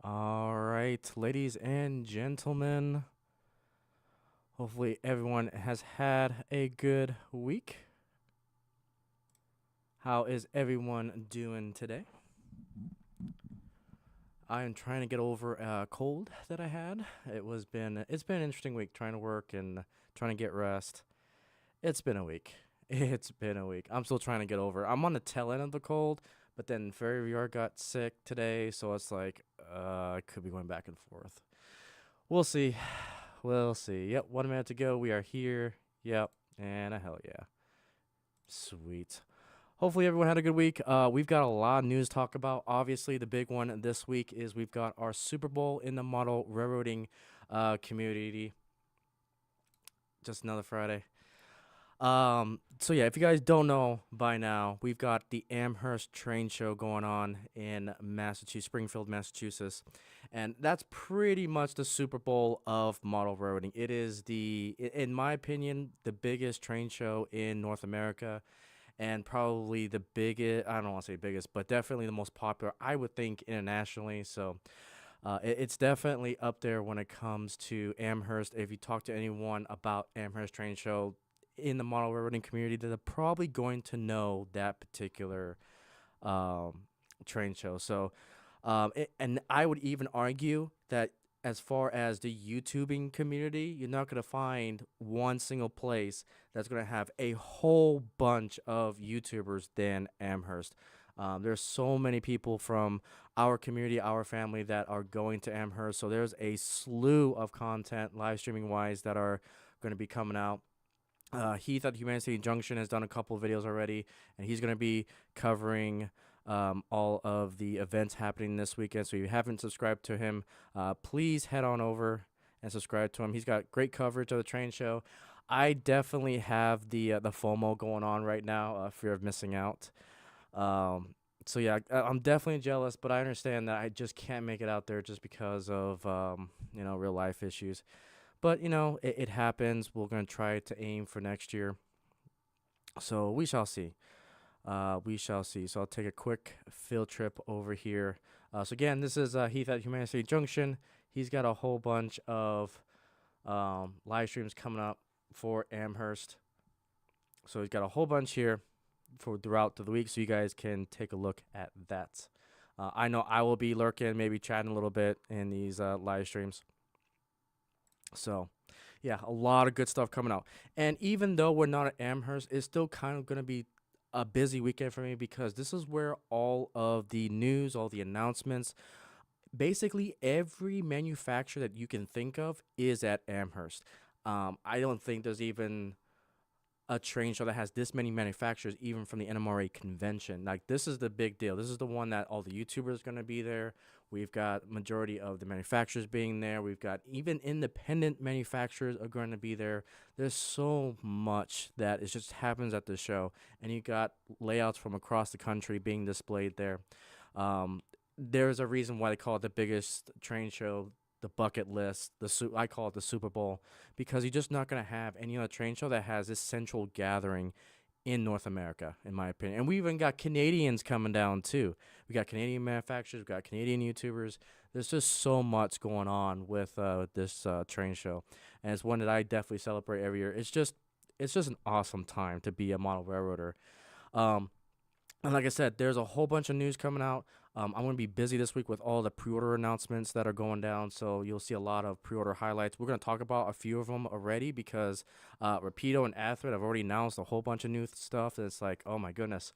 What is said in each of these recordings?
All right, ladies and gentlemen. Hopefully, everyone has had a good week. How is everyone doing today? I am trying to get over a cold that I had. It's been an interesting week trying to work and trying to get rest. It's been a week. It's been a week. I'm still trying to get over. I'm on the tail end of the cold, but then Fairy VR got sick today, so it's like I could be going back and forth. We'll see. We'll see. Yep, 1 minute to go. We are here. Yep, and a hell yeah. Sweet. Hopefully everyone had a good week. We've got a lot of news to talk about. Obviously, the big one this week is we've got our Super Bowl in the model railroading community. Just another Friday. So yeah, if you guys don't know by now, we've got the Amherst Train Show going on in Massachusetts, Springfield, Massachusetts, and that's pretty much the Super Bowl of model railroading. It is in my opinion, the biggest train show in North America, and probably the biggest. I don't want to say biggest, but definitely the most popular, I would think, internationally. So. It's definitely up there when it comes to Amherst. If you talk to anyone about Amherst Train Show in the model railroading community, they're probably going to know that particular um, train show. So, and I would even argue that as far as the YouTubing community, you're not going to find one single place that's going to have a whole bunch of YouTubers than Amherst. There's so many people from our community, our family that are going to Amherst. So there's a slew of content, live streaming wise, that are going to be coming out. Heath at Humanity City Junction has done a couple of videos already, and he's going to be covering all of the events happening this weekend. So if you haven't subscribed to him, please head on over and subscribe to him. He's got great coverage of the train show. I definitely have the FOMO going on right now, fear of missing out. So yeah, I'm definitely jealous, but I understand that I just can't make it out there just because of real life issues. But it happens. We're gonna try to aim for next year. So we shall see. We shall see. So I'll take a quick field trip over here. So again, this is Heath at Humanity Junction. He's got a whole bunch of live streams coming up for Amherst. So he's got a whole bunch here. for throughout the week, so you guys can take a look at that. I know I will be lurking, maybe chatting a little bit in these live streams. So, yeah, a lot of good stuff coming out. And even though we're not at Amherst, it's still kind of going to be a busy weekend for me because this is where all of the news, all the announcements, basically every manufacturer that you can think of is at Amherst. I don't think there's even a train show that has this many manufacturers, even from the NMRA convention. Like, this is the big deal. This is the one that all the YouTubers are going to be there. We've got majority of the manufacturers being there. We've got even independent manufacturers are going to be there. There's so much that it just happens at the show, and you got layouts from across the country being displayed there. Um, there's a reason why they call it the biggest train show, the bucket list. I call it the Super Bowl because you're just not going to have any other train show that has this central gathering in North America, in my opinion. And we even got Canadians coming down too. We got Canadian manufacturers, we got Canadian YouTubers. There's just so much going on with this train show, and it's one that I definitely celebrate every year. It's just an awesome time to be a model railroader. Um, and like I said, there's a whole bunch of news coming out. I'm going to be busy this week with all the pre-order announcements that are going down, so you'll see a lot of pre-order highlights. We're going to talk about a few of them already because Rapido and Athrid have already announced a whole bunch of new stuff. It's like, oh my goodness.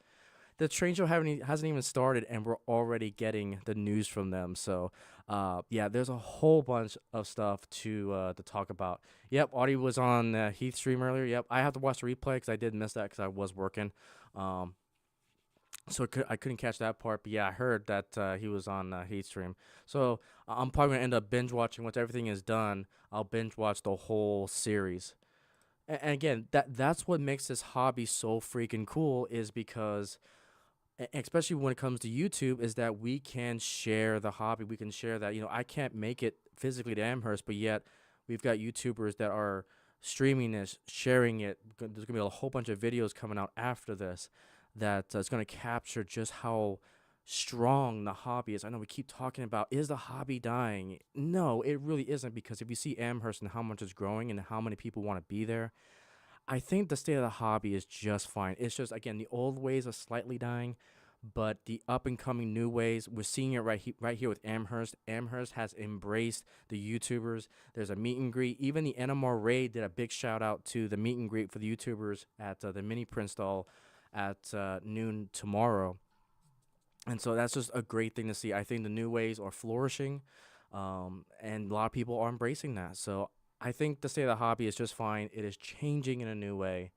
The train show hasn't even started, and we're already getting the news from them. So, yeah, there's a whole bunch of stuff to talk about. Yep, Audie was on Heath's stream earlier. Yep, I have to watch the replay because I did miss that because I was working. So I couldn't catch that part, but yeah, I heard that he was on Heat Stream. So I'm probably gonna end up binge watching once everything is done. I'll binge watch the whole series. And again, that's what makes this hobby so freaking cool is because, especially when it comes to YouTube, is that we can share the hobby. We can share that. I can't make it physically to Amherst, but yet we've got YouTubers that are streaming this, sharing it. There's gonna be a whole bunch of videos coming out after this that is going to capture just how strong the hobby is. I know we keep talking about, is the hobby dying? No, it really isn't, because if you see Amherst and how much it's growing and how many people want to be there, I think the state of the hobby is just fine. It's just, again, the old ways are slightly dying, but the up and coming new ways, we're seeing it right here with Amherst. Amherst has embraced the YouTubers. There's a meet and greet. Even the NMRA did a big shout out to the meet and greet for the YouTubers at the mini print stall at noon tomorrow. And so that's just a great thing to see. I think the new ways are flourishing, and a lot of people are embracing that. So I think the state of the hobby is just fine. It is changing in a new way,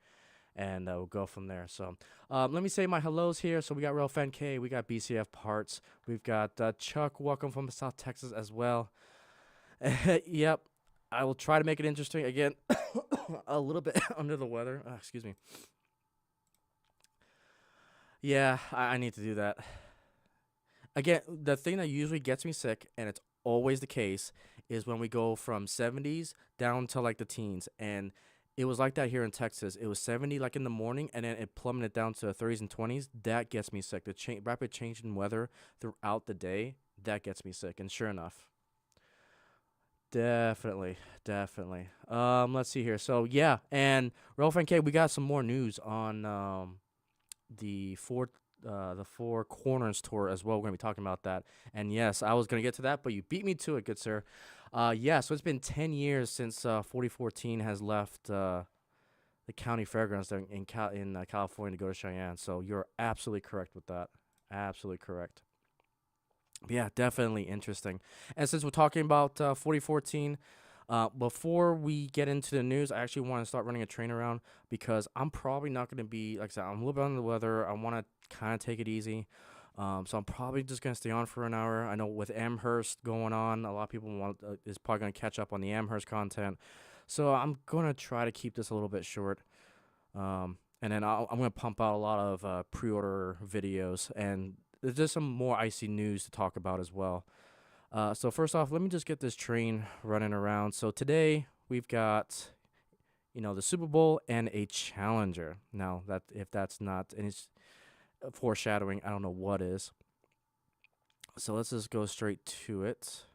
and we'll go from there. So let me say my hellos here. So we got Real Fan K, we got BCF Parts, we've got Chuck, welcome from South Texas as well. Yep, I will try to make it interesting. Again, a little bit under the weather. Excuse me. Yeah, I need to do that. Again, the thing that usually gets me sick, and it's always the case, is when we go from 70s down to like the teens. And it was like that here in Texas. It was 70 like in the morning, and then it plummeted down to 30s and 20s. That gets me sick. The rapid change in weather throughout the day, that gets me sick. And sure enough, definitely, definitely. Let's see here. So yeah, and Ralph and K, we got some more news on the Four Corners tour as well. We're gonna be talking about that. And yes, I was gonna get to that, but you beat me to it, good sir. Yeah, so it's been 10 years since 4014 has left the county fairgrounds there in California to go to Cheyenne. So you're absolutely correct with that. Absolutely correct. Yeah, definitely interesting. And since we're talking about 4014, before we get into the news, I actually want to start running a train around because I'm probably not going to be, like I said, I'm a little bit under the weather. I want to kind of take it easy. So I'm probably just going to stay on for an hour. I know with Amherst going on, a lot of people is probably going to catch up on the Amherst content. So I'm going to try to keep this a little bit short. And then I'm going to pump out a lot of pre-order videos, and there's just some more Icey news to talk about as well. So first off, let me just get this train running around. So today we've got, the Super Bowl and a challenger. Now that if that's not any foreshadowing, I don't know what is. So let's just go straight to it.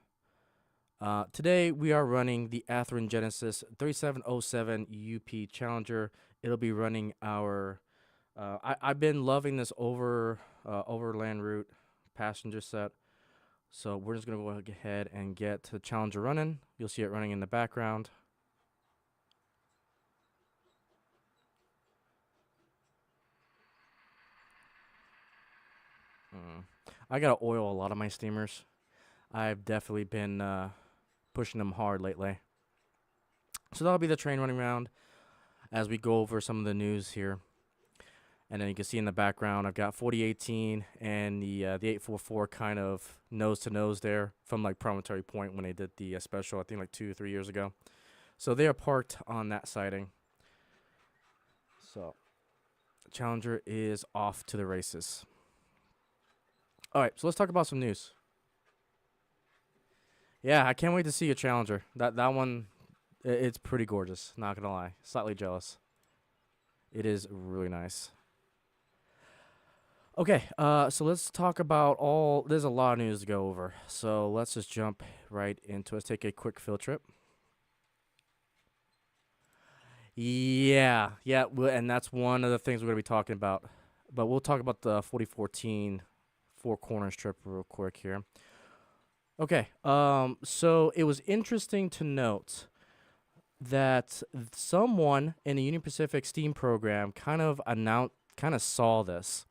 Today we are running the Atherin Genesis 3707 UP Challenger. It'll be running our I've been loving this overland route passenger set. So we're just gonna go ahead and get the Challenger running. You'll see it running in the background. Mm. I gotta oil a lot of my steamers. I've definitely been pushing them hard lately. So that'll be the train running around as we go over some of the news here. And then you can see in the background, I've got 4018 and the 844 kind of nose to nose there from like Promontory Point when they did the special, I think like 2 or 3 years ago. So they are parked on that siding. So Challenger is off to the races. All right, so let's talk about some news. Yeah, I can't wait to see a Challenger. That one, it's pretty gorgeous. Not gonna lie, slightly jealous. It is really nice. Okay, so let's talk about all. There's a lot of news to go over, so let's just jump right into it. Let's take a quick field trip. Yeah, and that's one of the things we're gonna be talking about. But we'll talk about the 4014 Four Corners trip real quick here. Okay, so it was interesting to note that someone in the Union Pacific Steam program kind of saw this.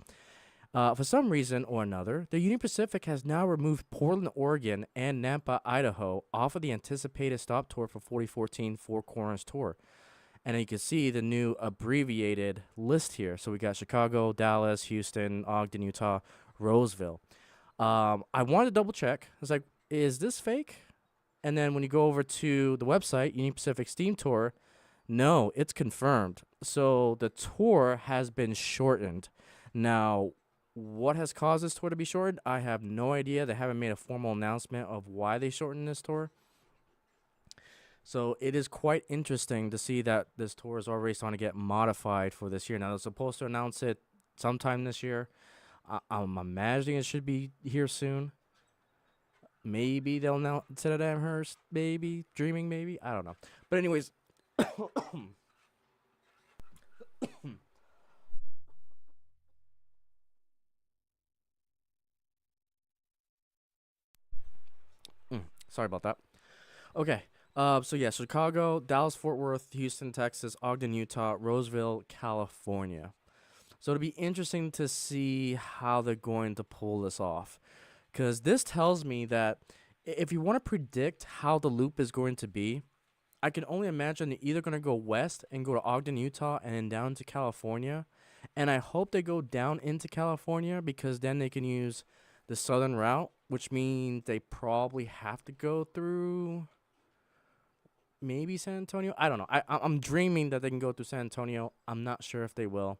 For some reason or another, the Union Pacific has now removed Portland, Oregon, and Nampa, Idaho off of the anticipated stop tour for 4014 Four Corners Tour. And then you can see the new abbreviated list here. So we got Chicago, Dallas, Houston, Ogden, Utah, Roseville. I wanted to double check. I was like, is this fake? And then when you go over to the website, Union Pacific Steam Tour, no, it's confirmed. So the tour has been shortened. Now, what has caused this tour to be shortened? I have no idea. They haven't made a formal announcement of why they shortened this tour. So it is quite interesting to see that this tour is already starting to get modified for this year. Now, they're supposed to announce it sometime this year. I'm imagining it should be here soon. Maybe they'll announce it at Amherst, maybe. Dreaming, maybe. I don't know. But anyways, sorry about that. Okay. So yeah, Chicago, Dallas, Fort Worth, Houston, Texas, Ogden, Utah, Roseville, California. So it'll be interesting to see how they're going to pull this off. Because this tells me that if you want to predict how the loop is going to be, I can only imagine they're either going to go west and go to Ogden, Utah, and then down to California. And I hope they go down into California because then they can use the southern route, which means they probably have to go through maybe San Antonio. I don't know. I'm dreaming that they can go through San Antonio. I'm not sure if they will.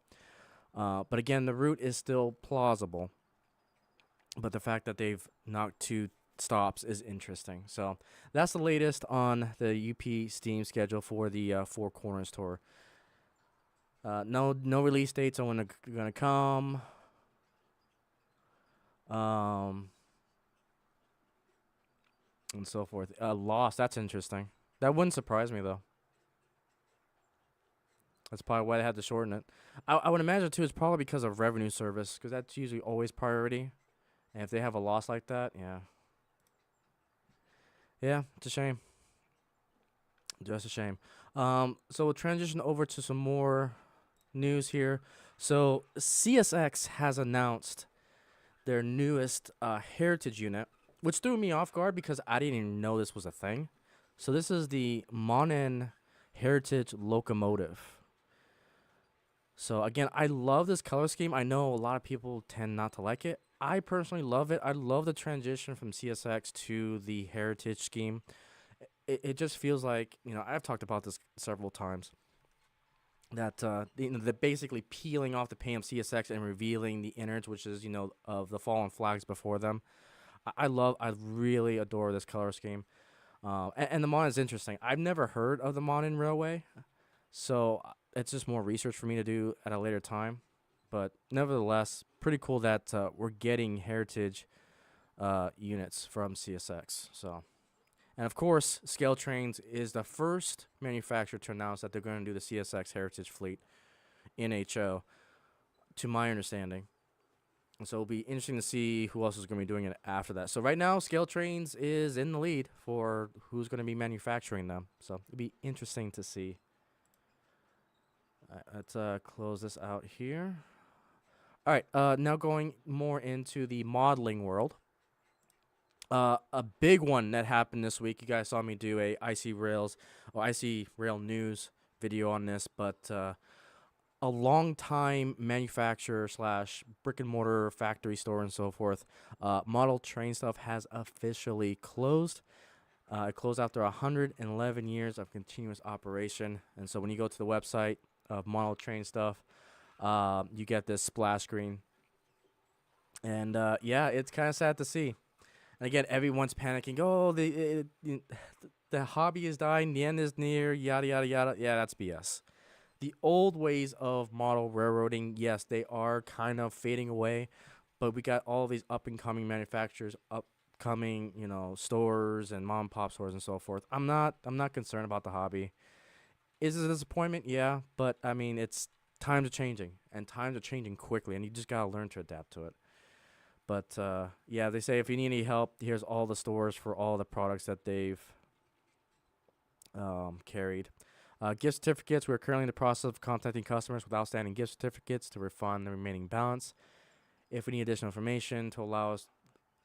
But again, the route is still plausible. But the fact that they've knocked two stops is interesting. So that's the latest on the UP Steam schedule for the Four Corners tour. No release dates on when they're gonna come. And so forth. Lost. That's interesting. That wouldn't surprise me though. That's probably why they had to shorten it. I would imagine too. It's probably because of revenue service, because that's usually always priority. And if they have a loss like that, yeah, it's a shame. Just a shame. So we'll transition over to some more news here. So CSX has announced their newest heritage unit, which threw me off guard because I didn't even know this was a thing. So this is the Monin Heritage Locomotive. So again, I love this color scheme. I know a lot of people tend not to like it. I personally love it. I love the transition from CSX to the heritage scheme. It just feels like, I've talked about this several times, that they're basically peeling off the paint of CSX and revealing the innards, which is, of the fallen flags before them. I really adore this color scheme. And the Mon is interesting. I've never heard of the Monin Railway, so it's just more research for me to do at a later time. But nevertheless, pretty cool that we're getting heritage units from CSX. So, and of course, Scale Trains is the first manufacturer to announce that they're going to do the CSX Heritage Fleet in HO. to my understanding. And so it'll be interesting to see who else is going to be doing it after that. So right now, Scale Trains is in the lead for who's going to be manufacturing them. So it'll be interesting to see. All right, let's close this out here. All right, now going more into the modeling world. A big one that happened this week. You guys saw me do a Icey Rail News video on this, but a long time manufacturer slash brick and mortar factory store and so forth, Model Train Stuff has officially closed. It closed after 111 years of continuous operation. And so when you go to the website of Model Train Stuff, you get this splash screen. And yeah, it's kind of sad to see. And again, everyone's panicking. Oh, the hobby is dying. The end is near. Yada, yada, yada. Yeah, that's BS. The old ways of model railroading, yes, they are kind of fading away. But we got all these up-and-coming manufacturers, upcoming, stores and mom-and-pop stores and so forth. I'm not concerned about the hobby. Is it a disappointment? Yeah. But, I mean, times are changing. And times are changing quickly. And you just got to learn to adapt to it. But, yeah, they say if you need any help, here's all the stores for all the products that they've carried. Gift certificates. We're currently in the process of contacting customers with outstanding gift certificates to refund the remaining balance. If we need additional information to allow us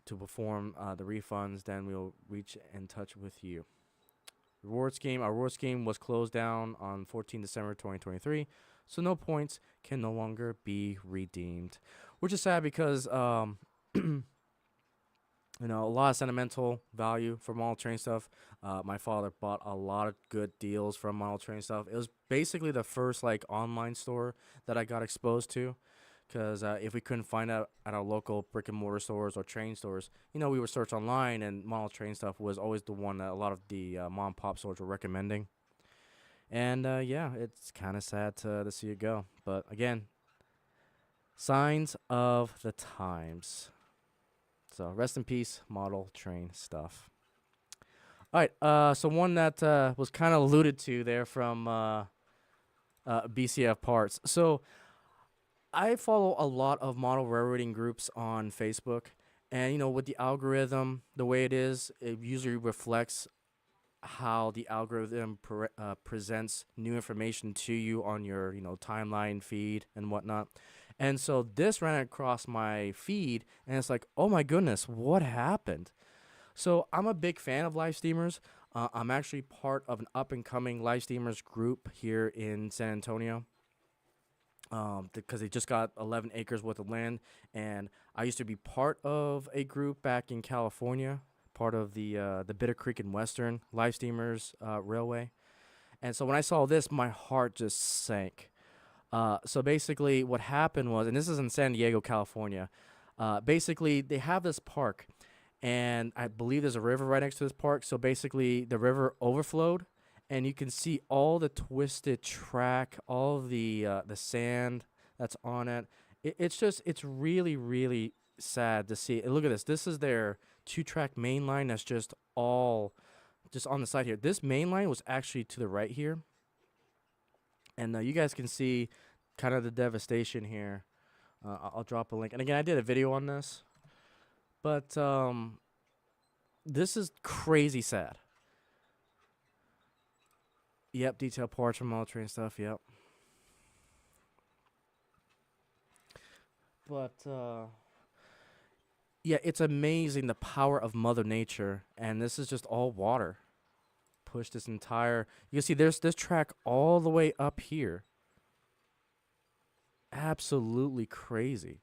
to perform the refunds, then we'll reach in touch with you. Rewards scheme. Our rewards scheme was closed down on 14 December 2023, so no points can no longer be redeemed, which is sad because a lot of sentimental value for Model Train Stuff. My father bought a lot of good deals from Model Train Stuff. It was basically the first online store that I got exposed to, because if we couldn't find out at our local brick and mortar stores or train stores, we would search online, and Model Train Stuff was always the one that a lot of the mom and pop stores were recommending. And yeah, it's kind of sad to see it go. But again, signs of the times. So rest in peace, Model Train Stuff. All right, so one that was kind of alluded to there from BCF Parts. So I follow a lot of model railroading groups on Facebook, and with the algorithm, the way it is, it usually reflects how the algorithm presents new information to you on your timeline feed and whatnot. And so this ran across my feed, and it's like, oh my goodness, what happened? So I'm a big fan of live steamers. I'm actually part of an up-and-coming live steamers group here in San Antonio, because they just got 11 acres worth of land. And I used to be part of a group back in California, part of the Bitter Creek and Western live steamers railway. And so when I saw this, my heart just sank. So basically what happened was, and this is in San Diego, California, basically they have this park, and I believe there's a river right next to this park. So basically the river overflowed, and you can see all the twisted track, all the sand that's on it. It's really, really sad to see. And look at this. This is their 2-track main line that's just on the side here. This main line was actually to the right here. And you guys can see kind of the devastation here. I'll drop a link. And again, I did a video on this. But this is crazy sad. Yep, detailed parts from Model Train Stuff, yep. But, yeah, it's amazing the power of Mother Nature. And this is just all water. Push this entire... You can see there's this track all the way up here. Absolutely crazy.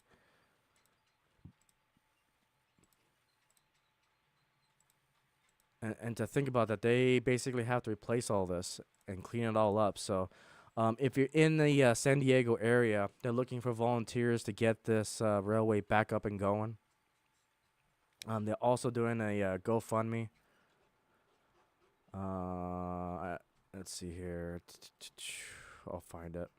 And to think about that, they basically have to replace all this and clean it all up. So if you're in the San Diego area, they're looking for volunteers to get this railway back up and going. They're also doing a GoFundMe. Let's see here. I'll find it.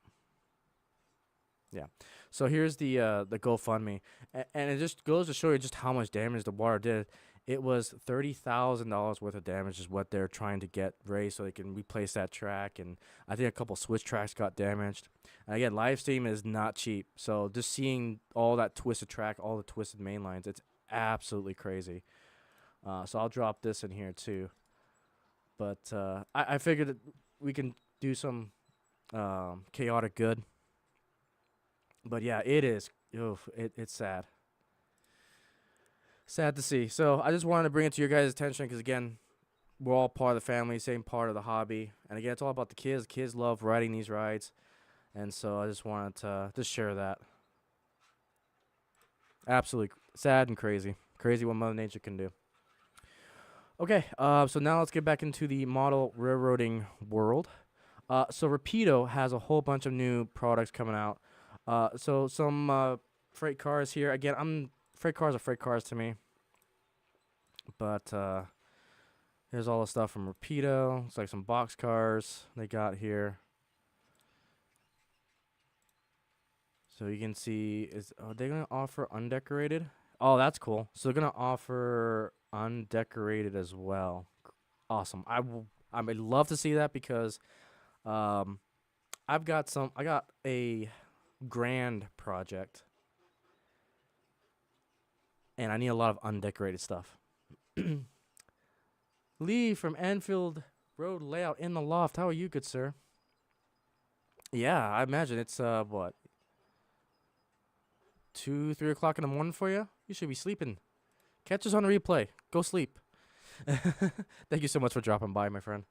Yeah. So here's the GoFundMe, and it just goes to show you just how much damage the water did. It was $30,000 worth of damage is what they're trying to get raised so they can replace that track, and I think a couple switch tracks got damaged. And again, live stream is not cheap, so just seeing all that twisted track, all the twisted main lines, it's absolutely crazy. So I'll drop this in here too. But I figured that we can do some chaotic good. But yeah, it is. Oof, it's sad. Sad to see. So I just wanted to bring it to your guys' attention because, again, we're all part of the family, same part of the hobby. And again, it's all about the kids. Kids love riding these rides. And so I just wanted to just share that. Absolutely sad and crazy. Crazy what Mother Nature can do. Okay, so now let's get back into the model railroading world. So Rapido has a whole bunch of new products coming out. So some freight cars here. Again, freight cars are freight cars to me. But here's all the stuff from Rapido. It's like some box cars they got here. So you can see, are they going to offer undecorated? Oh, that's cool. So they're going to offer undecorated as well. Awesome. I would love to see that because I got a grand project and I need a lot of undecorated stuff. Lee from Anfield Road Layout in the Loft. How are you, good sir? Yeah, I imagine it's what, 2, 3 o'clock in the morning for you? You should be sleeping. Catch us on the replay. Go sleep. Thank you so much for dropping by, my friend.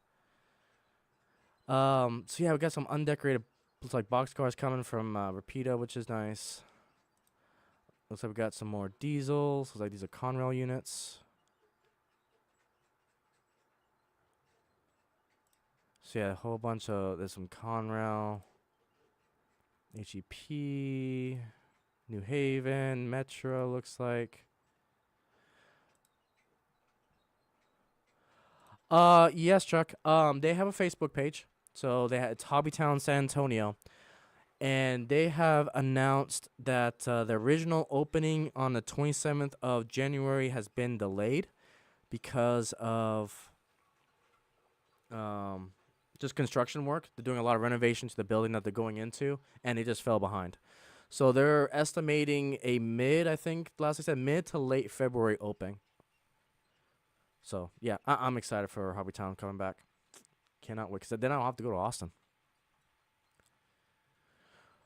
So yeah, we got some undecorated, looks like box cars coming from Rapido, which is nice. Looks like we got some more diesels. Looks like these are Conrail units. So yeah, a whole bunch of, there's some Conrail, HEP, New Haven, Metro looks like. Yes, Chuck. They have a Facebook page. So it's Hobbytown San Antonio. And they have announced that the original opening on the 27th of January has been delayed because of just construction work. They're doing a lot of renovation to the building that they're going into, and they just fell behind. So they're estimating I think last I said, mid to late February opening. So, yeah, I'm excited for Hobbytown coming back. Cannot wait, because then I don't have to go to Austin.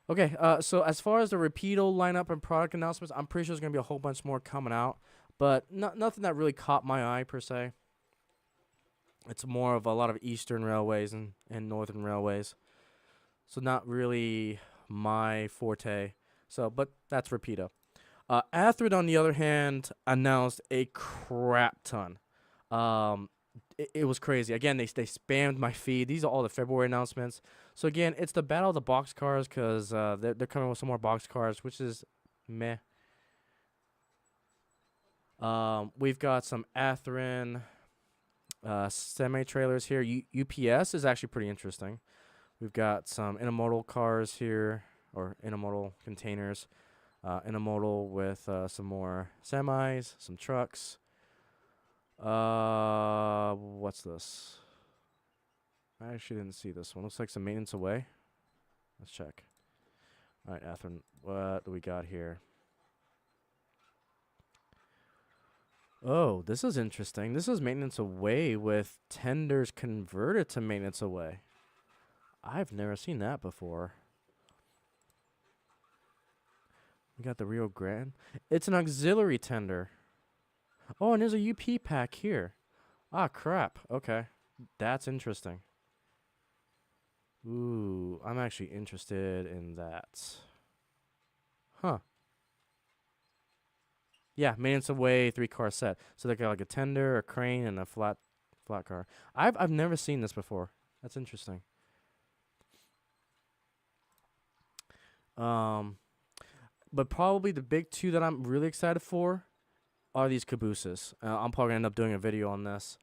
Okay, so as far as the Rapido lineup and product announcements, I'm pretty sure there's going to be a whole bunch more coming out, but nothing that really caught my eye, per se. It's more of a lot of Eastern Railways and Northern Railways, so not really my forte. So, but that's Rapido. Atherid, on the other hand, announced a crap ton. It was crazy. Again, they spammed my feed. These are all the February announcements. So again, it's the battle of the box cars because they're coming with some more box cars, which is meh. We've got some Atherin semi trailers here. UPS is actually pretty interesting. We've got some intermodal cars here, or intermodal containers. Intermodal with some more semis, some trucks. What's this? I actually didn't see this one. Looks like some maintenance away. Let's check. All right, Atherin, what do we got here? Oh, this is interesting. This is maintenance away with tenders converted to maintenance away. I've never seen that before. We got the Rio Grande. It's an auxiliary tender. Oh, and there's a UP pack here. Ah, crap. Okay. That's interesting. Ooh, I'm actually interested in that. Huh. Yeah, maintenance away 3-car set. So they got like a tender, a crane, and a flat car. I've never seen this before. That's interesting. But probably the big two that I'm really excited for are these cabooses. I'm probably gonna end up doing a video on this.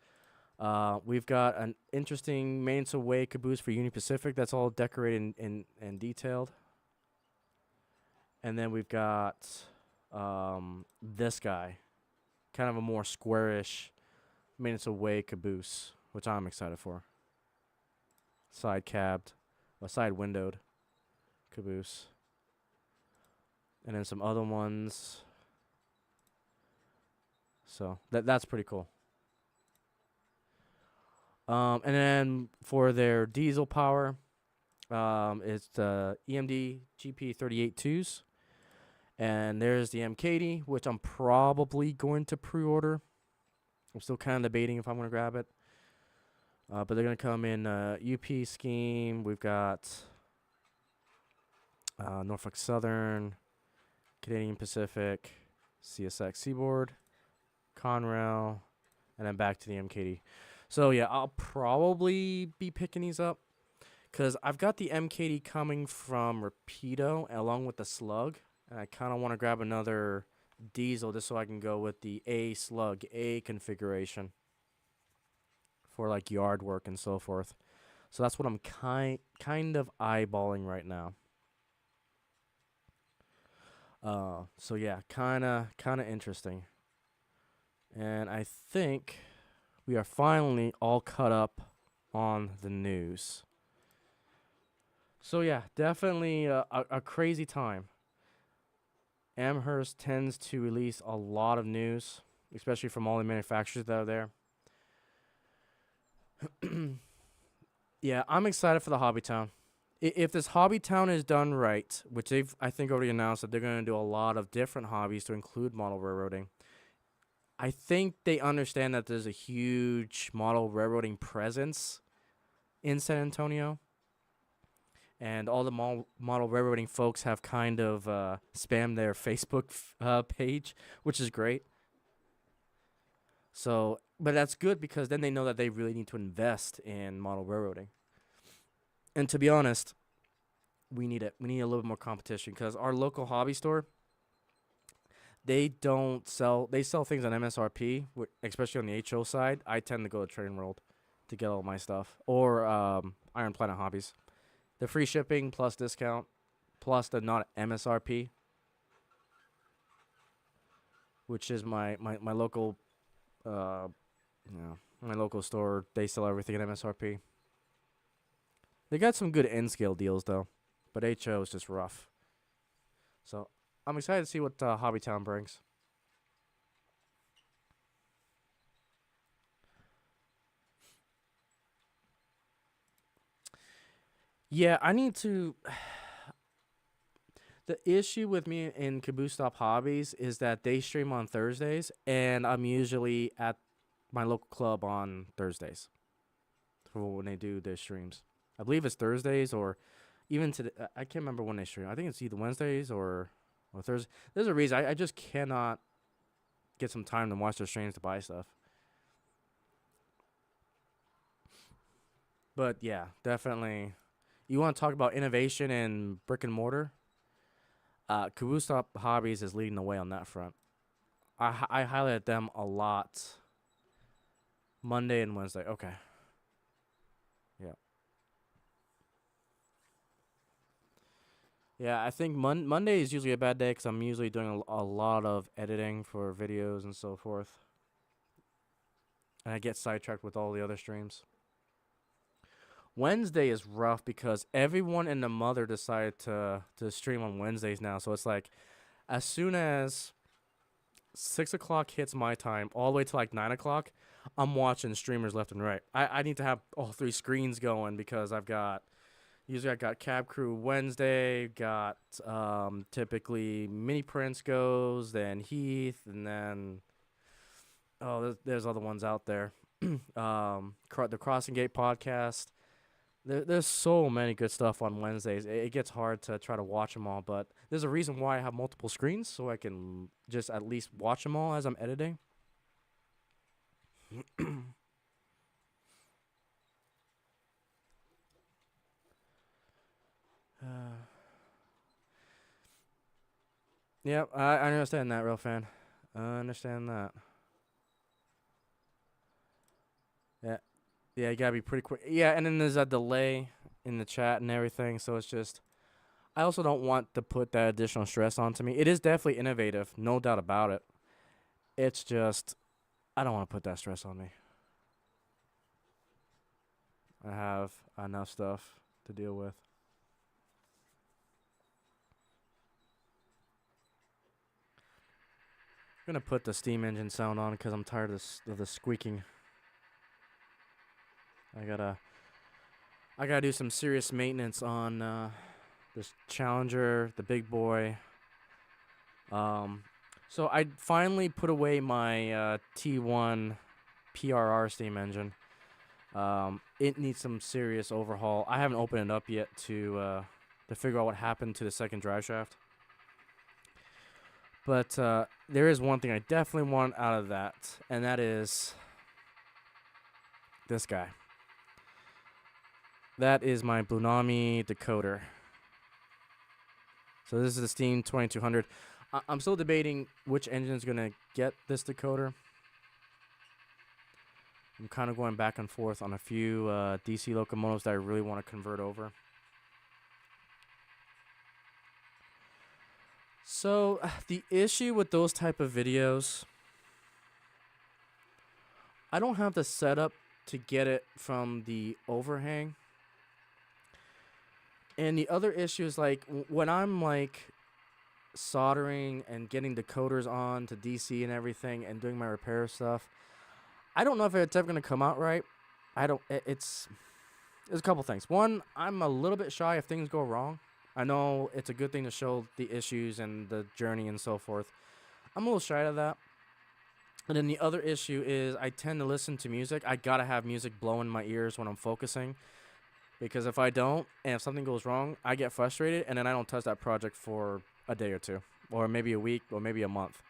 We've got an interesting maintenance away caboose for Union Pacific that's all decorated and detailed. And then we've got this guy, kind of a more squarish minutes away caboose, which I'm excited for. Side cabbed, a side windowed caboose. And then some other ones. So that's pretty cool. And then for their diesel power, it's the EMD GP382s. And there's the MKD, which I'm probably going to pre-order. I'm still kind of debating if I'm going to grab it. But they're going to come in UP scheme. We've got Norfolk Southern, Canadian Pacific, CSX Seaboard, Conrail, and then back to the MKD. So, yeah, I'll probably be picking these up because I've got the MKD coming from Rapido along with the Slug, and I kind of want to grab another diesel just so I can go with the A Slug A configuration for like yard work and so forth. So that's what I'm kind of eyeballing right now. So yeah, kind of interesting. And I think we are finally all caught up on the news. So yeah, definitely a crazy time. Amherst tends to release a lot of news, especially from all the manufacturers that are there. Yeah, I'm excited for the Hobby Town. If this Hobby Town is done right, which they've, I think, already announced that they're going to do a lot of different hobbies to include model railroading, I think they understand that there's a huge model railroading presence in San Antonio. And all the model railroading folks have kind of spammed their Facebook page, which is great. So, but that's good because then they know that they really need to invest in model railroading. And to be honest, we need it. We need a little bit more competition because our local hobby store, they don't sell. They sell things on MSRP, especially on the HO side. I tend to go to Train World to get all my stuff, or Iron Planet Hobbies. The free shipping plus discount, plus the not MSRP, which is my local, my local store. They sell everything at MSRP. They got some good N scale deals though, but HO is just rough. So I'm excited to see what Hobbytown brings. Yeah, I need to. The issue with me in Caboose Stop Hobbies is that they stream on Thursdays, and I'm usually at my local club on Thursdays for when they do their streams. I believe it's Thursdays or even today. I can't remember when they stream. I think it's either Wednesdays or Thursday. There's a reason. I just cannot get some time to watch their streams to buy stuff. But yeah, definitely. You want to talk about innovation in brick and mortar? Caboose Stop Hobbies is leading the way on that front. I highlighted them a lot. Monday and Wednesday. Okay. Yeah. Yeah, I think Monday is usually a bad day because I'm usually doing a lot of editing for videos and so forth. And I get sidetracked with all the other streams. Wednesday is rough because everyone and the mother decided to stream on Wednesdays now. So it's like as soon as 6 o'clock hits my time, all the way to like 9 o'clock, I'm watching streamers left and right. I need to have all three screens going because I got Cab Crew Wednesday, got typically Mini Prince goes, then Heath, and then there's other ones out there. The Crossing Gate podcast. There's so many good stuff on Wednesdays. It gets hard to try to watch them all, but there's a reason why I have multiple screens so I can just at least watch them all as I'm editing. Yep, I understand that, real fan. I understand that. Yeah, yeah, you gotta be pretty quick. Yeah, and then there's a delay in the chat and everything, so it's just I also don't want to put that additional stress onto me. It is definitely innovative, no doubt about it. It's just I don't want to put that stress on me. I have enough stuff to deal with. I'm gonna put the steam engine sound on because I'm tired of the squeaking. I gotta I gotta do some serious maintenance on this Challenger, the big boy. Um, so I finally put away my T1 PRR steam engine. It needs some serious overhaul. I haven't opened it up yet to figure out what happened to the second drive shaft. But there is one thing I definitely want out of that, and that is this guy. That is my Blunami decoder. So this is the Steam 2200. I'm still debating which engine is going to get this decoder. I'm kind of going back and forth on a few DC locomotives that I really want to convert over. So the issue with those type of videos, I don't have the setup to get it from the overhang. And the other issue is like when I'm like soldering and getting decoders on to DC and everything and doing my repair stuff, I don't know if it's ever going to come out right. There's a couple things. One, I'm a little bit shy if things go wrong. I know it's a good thing to show the issues and the journey and so forth. I'm a little shy of that. And then the other issue is I tend to listen to music. I gotta have music blowing in my ears when I'm focusing. Because if I don't, and if something goes wrong, I get frustrated, and then I don't touch that project for a day or two. Or maybe a week, or maybe a month.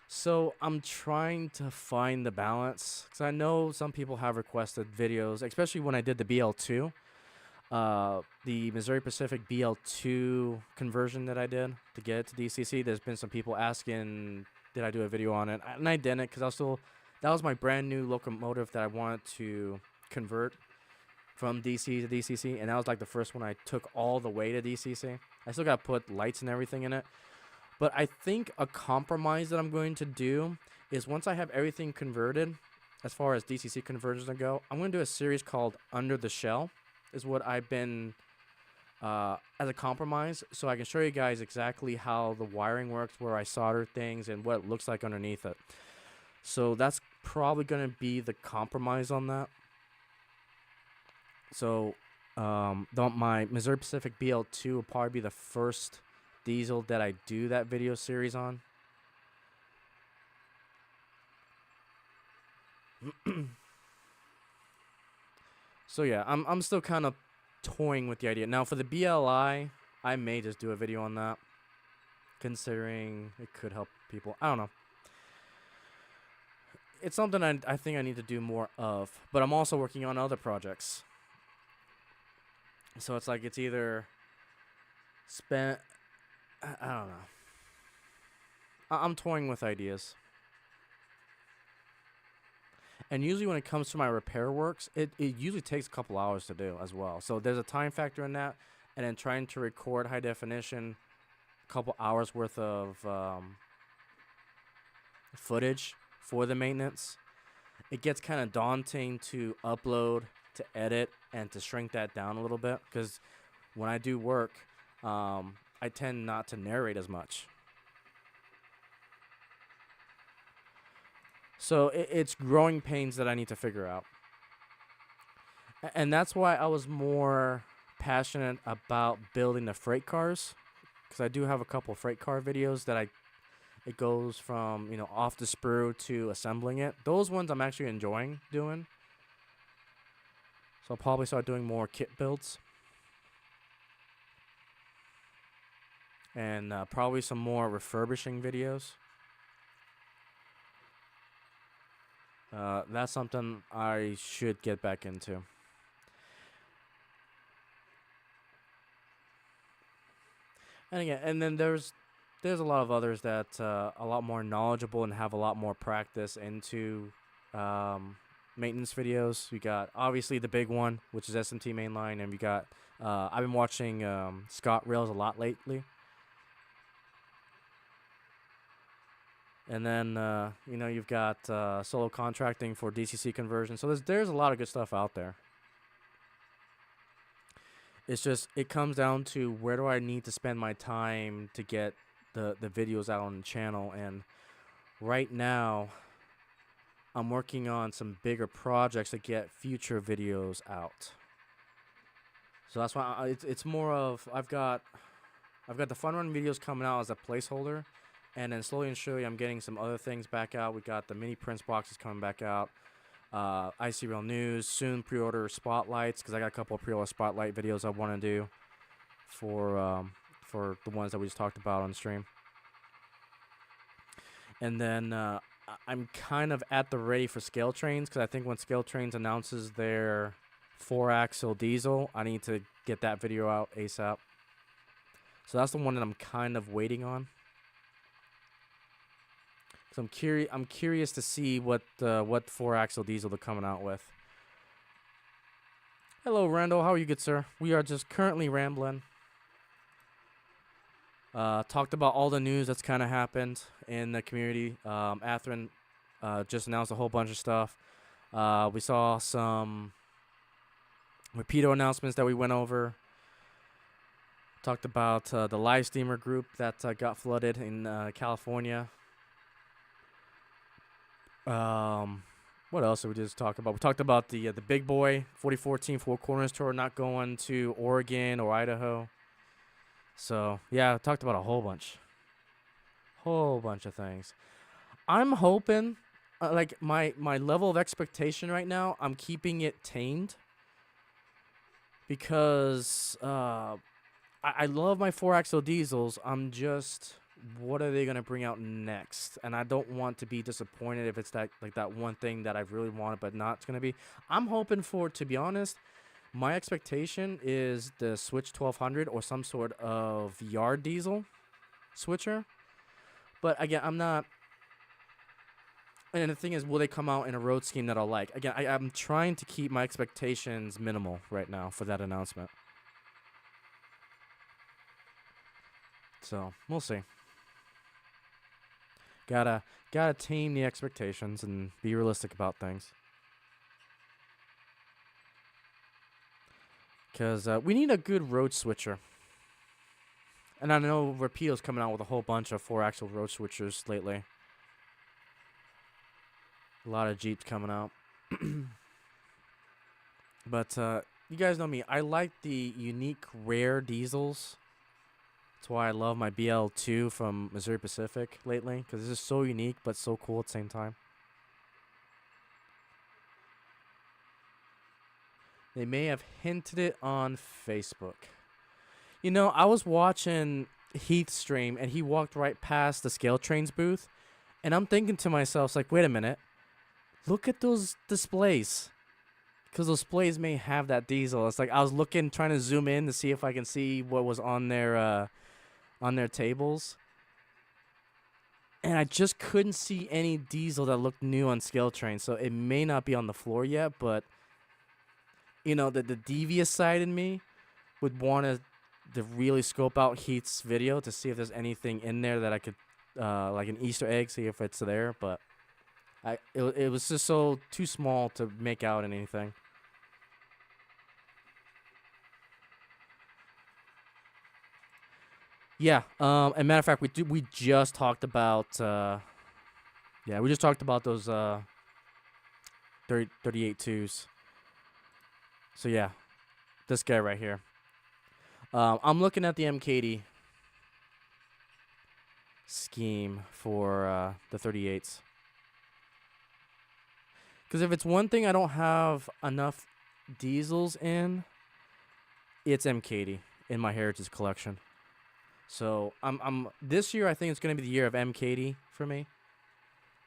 So I'm trying to find the balance. Because I know some people have requested videos, especially when I did the BL2. The Missouri Pacific BL2 conversion that I did to get it to DCC. There's been some people asking, did I do a video on it? And I didn't, because that was my brand new locomotive that I wanted to convert from DC to DCC, and that was like the first one I took all the way to DCC. I still got to put lights and everything in it. But I think a compromise that I'm going to do is once I have everything converted, as far as DCC conversions go, I'm going to do a series called Under the Shell, is what I've been, as a compromise, so I can show you guys exactly how the wiring works, where I solder things, and what it looks like underneath it. So that's probably going to be the compromise on that. So my Missouri Pacific BL2 will probably be the first diesel that I do that video series on. So yeah, I'm still kind of toying with the idea. Now for the BLI, I may just do a video on that, considering it could help people. I don't know. It's something I think I need to do more of, but I'm also working on other projects. So it's like it's either spent. I don't know. I'm toying with ideas. And usually when it comes to my repair works, it usually takes a couple hours to do as well. So there's a time factor in that. And then trying to record high definition, a couple hours worth of footage for the maintenance. It gets kind of daunting to upload, to edit, and to shrink that down a little bit. Because when I do work, I tend not to narrate as much. So it's growing pains that I need to figure out. And that's why I was more passionate about building the freight cars. Because I do have a couple freight car videos that it goes from, off the sprue to assembling it. Those ones I'm actually enjoying doing. So I'll probably start doing more kit builds. And probably some more refurbishing videos. That's something I should get back into. And again, and then there's a lot of others that a lot more knowledgeable and have a lot more practice into maintenance videos. We got obviously the big one, which is SMT mainline, and we got. I've been watching Scott Rails a lot lately, and then you've got solo contracting for DCC conversion. So there's a lot of good stuff out there. It's just it comes down to where do I need to spend my time to get the videos out on the channel, and right now I'm working on some bigger projects to get future videos out. So that's why it's more of I've got the fun run videos coming out as a placeholder, and then slowly and surely I'm getting some other things back out. We got the mini Prince boxes coming back out. Icey Real News soon. Pre-order spotlights because I got a couple of pre-order spotlight videos I want to do for the ones that we just talked about on stream. And then I'm kind of at the ready for Scale Trains because I think when Scale Trains announces their 4-axle diesel, I need to get that video out ASAP. So that's the one that I'm kind of waiting on. So I'm curious to see what 4-axle diesel they're coming out with. Hello, Randall. How are you, good sir? We are just currently rambling. Talked about all the news that's kind of happened in the community. Atherin just announced a whole bunch of stuff. We saw some Rapido announcements that we went over. Talked about the live streamer group that got flooded in California. What else did we just talk about? We talked about the Big Boy 4014 Four Corners Tour not going to Oregon or Idaho. So, yeah, I talked about a whole bunch of things. I'm hoping, like, my level of expectation right now, I'm keeping it tamed. Because I love my 4-axle diesels. I'm just, what are they going to bring out next? And I don't want to be disappointed if it's that one thing that I really wanted but not going to be. I'm hoping for, to be honest, my expectation is the Switch 1200 or some sort of yard diesel switcher. But again, I'm not. And the thing is, will they come out in a road scheme that I'll like? Again, I'm trying to keep my expectations minimal right now for that announcement. So, we'll see. Gotta tame the expectations and be realistic about things. Because we need a good road switcher. And I know Rapido's coming out with a whole bunch of 4-axle road switchers lately. A lot of Jeeps coming out. But you guys know me. I like the unique rare diesels. That's why I love my BL2 from Missouri Pacific lately. Because it's just so unique but so cool at the same time. They may have hinted it on Facebook. You know, I was watching Heath's stream, and he walked right past the Scale Trains booth. And I'm thinking to myself, like, wait a minute. Look at those displays. Because those displays may have that diesel. It's like I was looking, trying to zoom in to see if I can see what was on their tables. And I just couldn't see any diesel that looked new on Scale Trains. So it may not be on the floor yet, but... You know, the devious side in me would want to really scope out Heath's video to see if there's anything in there that I could, like an Easter egg, see if it's there. But it was just so too small to make out anything. Yeah. And matter of fact, we just talked about. We just talked about those 38.2s. So yeah, this guy right here. I'm looking at the MKD scheme for the 38s. Because if it's one thing I don't have enough diesels in, it's MKD in my Heritage collection. So I'm this year I think it's going to be the year of MKD for me.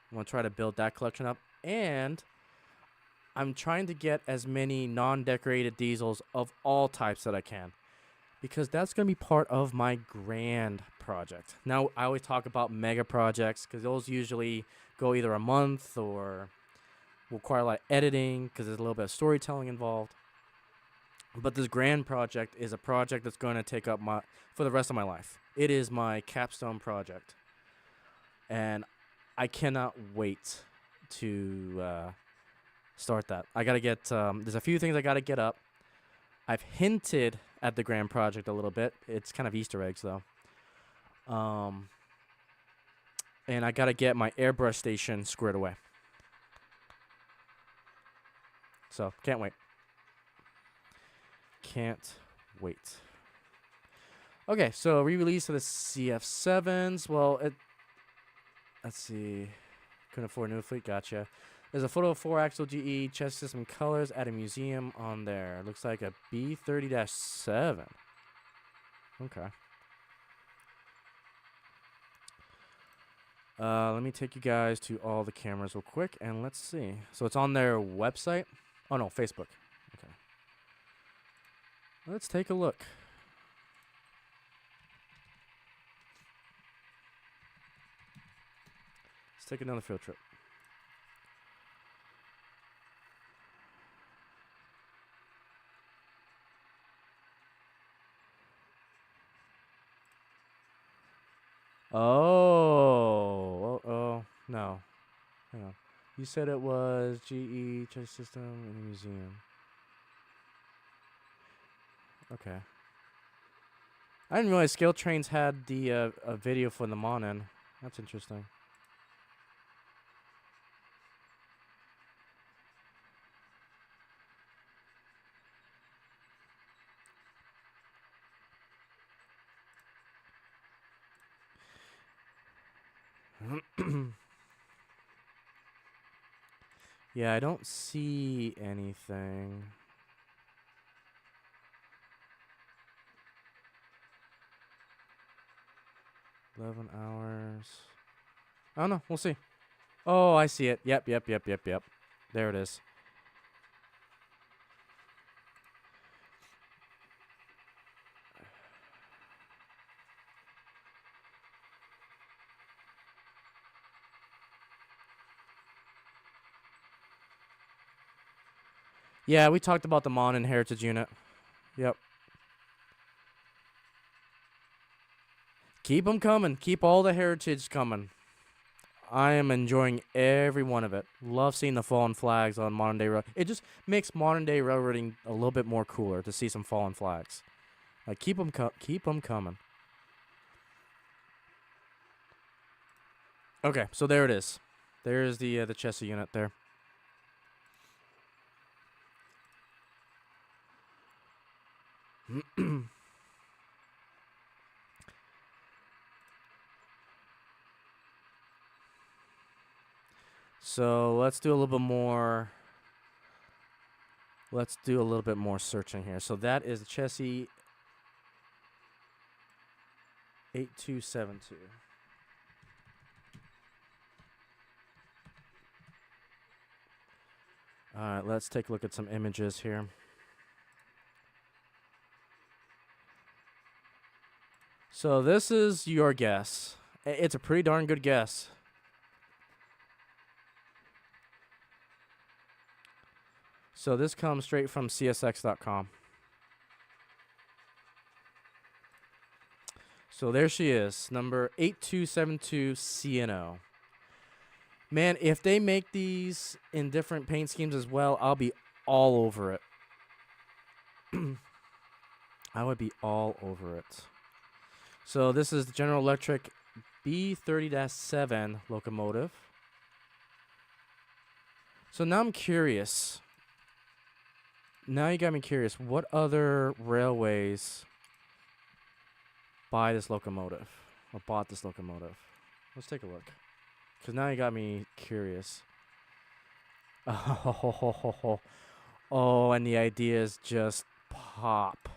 I'm going to try to build that collection up, and I'm trying to get as many non-decorated diesels of all types that I can, because that's going to be part of my grand project. Now, I always talk about mega projects because those usually go either a month or require a lot of editing because there's a little bit of storytelling involved. But this grand project is a project that's going to take up for the rest of my life. It is my capstone project, and I cannot wait to start that. I gotta get. There's a few things I gotta get up. I've hinted at the grand project a little bit. It's kind of Easter eggs though. And I gotta get my airbrush station squared away. So can't wait. Can't wait. Okay, so re-release of the CF7s. Well, let's see. Couldn't afford a new fleet. Gotcha. There's a photo of 4-axle GE chassis system colors at a museum on there. Looks like a B30-7. Okay. Let me take you guys to all the cameras real quick, and let's see. So it's on their website. Oh, no, Facebook. Okay. Let's take a look. Let's take another field trip. Oh, no. Hang on. You said it was GE chassis system in the museum. Okay. I didn't realize Scale Trains had the a video for the Monin. That's interesting. Yeah, I don't see anything. $11 hours. I don't know. We'll see. Oh, I see it. Yep. There it is. Yeah, we talked about the Monin Heritage unit. Yep. Keep them coming. Keep all the Heritage coming. I am enjoying every one of it. Love seeing the fallen flags on modern day rail. It just makes modern day railroading a little bit more cooler to see some fallen flags. Like keep them coming. Okay, so there it is. There's the chassis unit there. So let's do a little bit more. Let's do a little bit more searching here. So that is the chassis 8272. All right, let's take a look at some images here. So this is your guess. It's a pretty darn good guess. So this comes straight from csx.com. So there she is, number 8272 CNO. Man, if they make these in different paint schemes as well, I'll be all over it. I would be all over it. So this is the General Electric B30-7 locomotive. So now I'm curious. Now you got me curious. What other railways buy this locomotive or bought this locomotive? Let's take a look. Because now you got me curious. Oh, and the ideas just pop.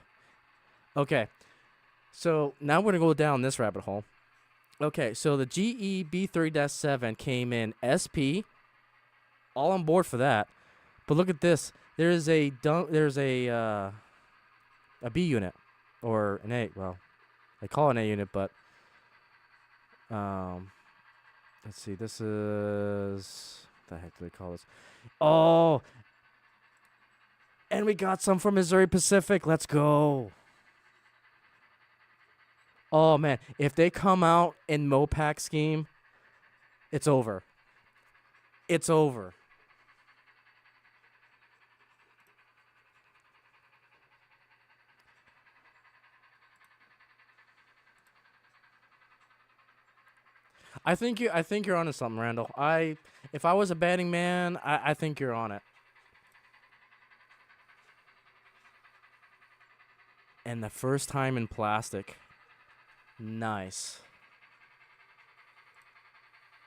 Okay. So now we're going to go down this rabbit hole. Okay, so the GE B30-7 came in SP. All on board for that. But look at this. There's a B unit or an A. Well, they call it an A unit, but let's see. This is the heck do they call this? Oh, and we got some from Missouri Pacific. Let's go. Oh, man. If they come out in Mopac scheme, it's over. It's over. I think you're onto something, Randall. If I was a betting man, I think you're on it. And the first time in plastic. Nice.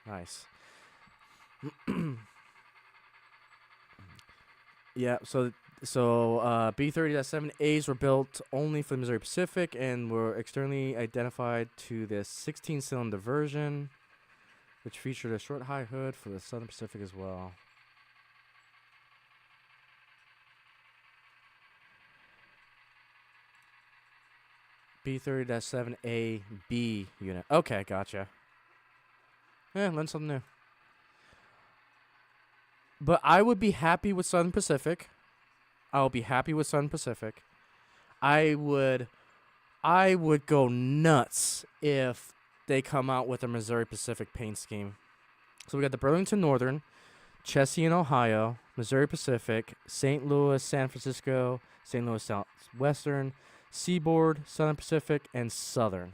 Nice. Yeah, so B30-7As were built only for the Missouri Pacific and were externally identified to this 16-cylinder version, which featured a short high hood for the Southern Pacific as well. B30-7AB unit. Okay, gotcha. Yeah, learn something new. But I would be happy with Southern Pacific. I'll be happy with Southern Pacific. I would go nuts if they come out with a Missouri Pacific paint scheme. So we got the Burlington Northern, Chessie in Ohio, Missouri Pacific, St. Louis, San Francisco, St. Louis Southwestern, Seaboard, Southern Pacific, and Southern.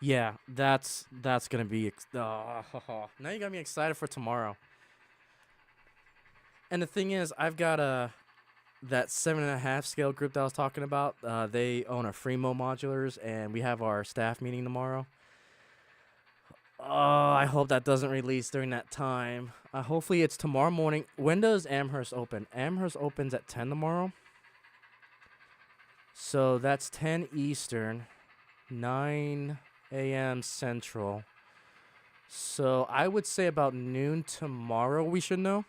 Yeah, that's gonna be. Now you got me excited for tomorrow. And the thing is, I've got that 7.5 scale group that I was talking about. They own a Fremo Modulars, and we have our staff meeting tomorrow. Oh, I hope that doesn't release during that time. Hopefully it's tomorrow morning. When does Amherst open? Amherst opens at 10 tomorrow. So that's 10 Eastern, 9 a.m. Central. So I would say about noon tomorrow we should know.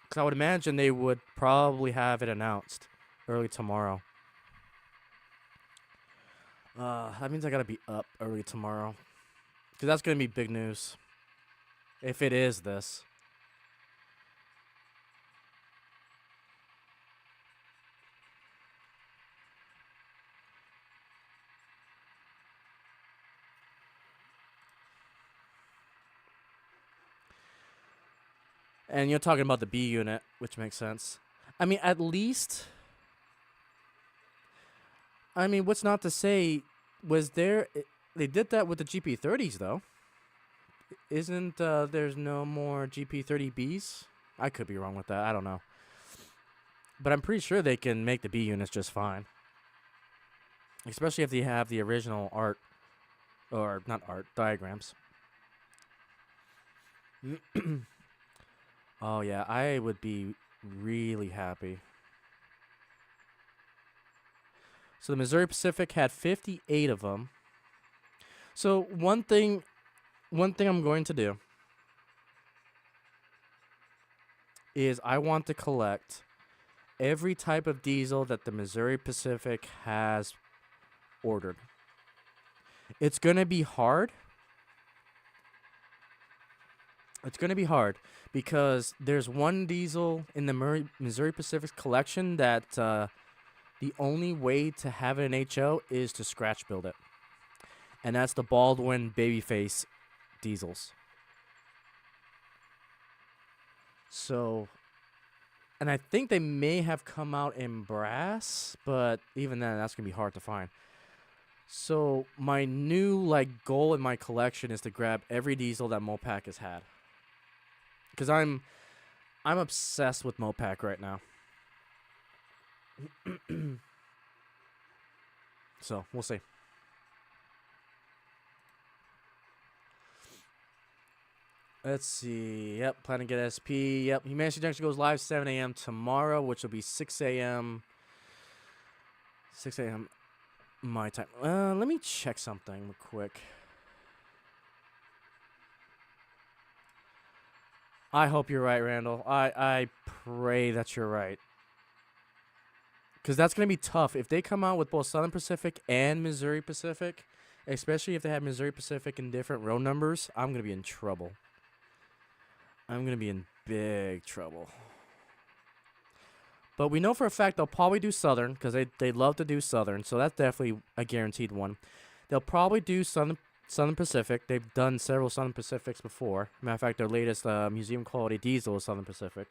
Because I would imagine they would probably have it announced early tomorrow. That means I gotta be up early tomorrow. Because that's gonna be big news. If it is this. And you're talking about the B unit, which makes sense. I mean, at least. I mean, what's not to say? Was there? They did that with the GP30s, though. Isn't there's no more GP30Bs? I could be wrong with that. I don't know. But I'm pretty sure they can make the B units just fine. Especially if they have the original art. Or not art, diagrams. Oh, yeah, I would be really happy. So the Missouri Pacific had 58 of them. So one thing I'm going to do is I want to collect every type of diesel that the Missouri Pacific has ordered. It's going to be hard. It's going to be hard because there's one diesel in the Missouri Pacific collection that the only way to have it in HO is to scratch build it. And that's the Baldwin Babyface diesels. So, and I think they may have come out in brass, but even then, that's going to be hard to find. So, my new goal in my collection is to grab every diesel that Mopac has had. Because I'm obsessed with Mopac right now. So, we'll see. Let's see. Yep, plan to get SP. Yep, Humanity Junction goes live 7 a.m. tomorrow, which will be 6 a.m. 6 a.m. my time. Let me check something real quick. I hope you're right, Randall. I pray that you're right. Because that's going to be tough. If they come out with both Southern Pacific and Missouri Pacific, especially if they have Missouri Pacific in different row numbers, I'm going to be in trouble. I'm going to be in big trouble. But we know for a fact they'll probably do Southern because they love to do Southern. So that's definitely a guaranteed one. They'll probably do Southern Pacific. They've done several Southern Pacifics before. Matter of fact, their latest museum quality diesel is Southern Pacific.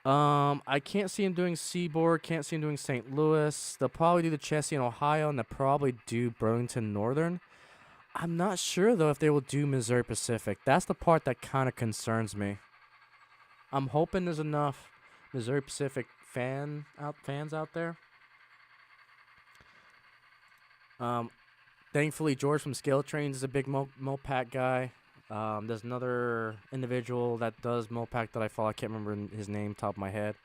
I can't see him doing Seaboard. Can't see him doing St. Louis. They'll probably do the Chessie in Ohio, and they'll probably do Burlington Northern. I'm not sure, though, if they will do Missouri Pacific. That's the part that kind of concerns me. I'm hoping there's enough Missouri Pacific fans out there. Thankfully, George from Scale Trains is a big Mopac guy. There's another individual that does Mopac that I follow. I can't remember his name top of my head.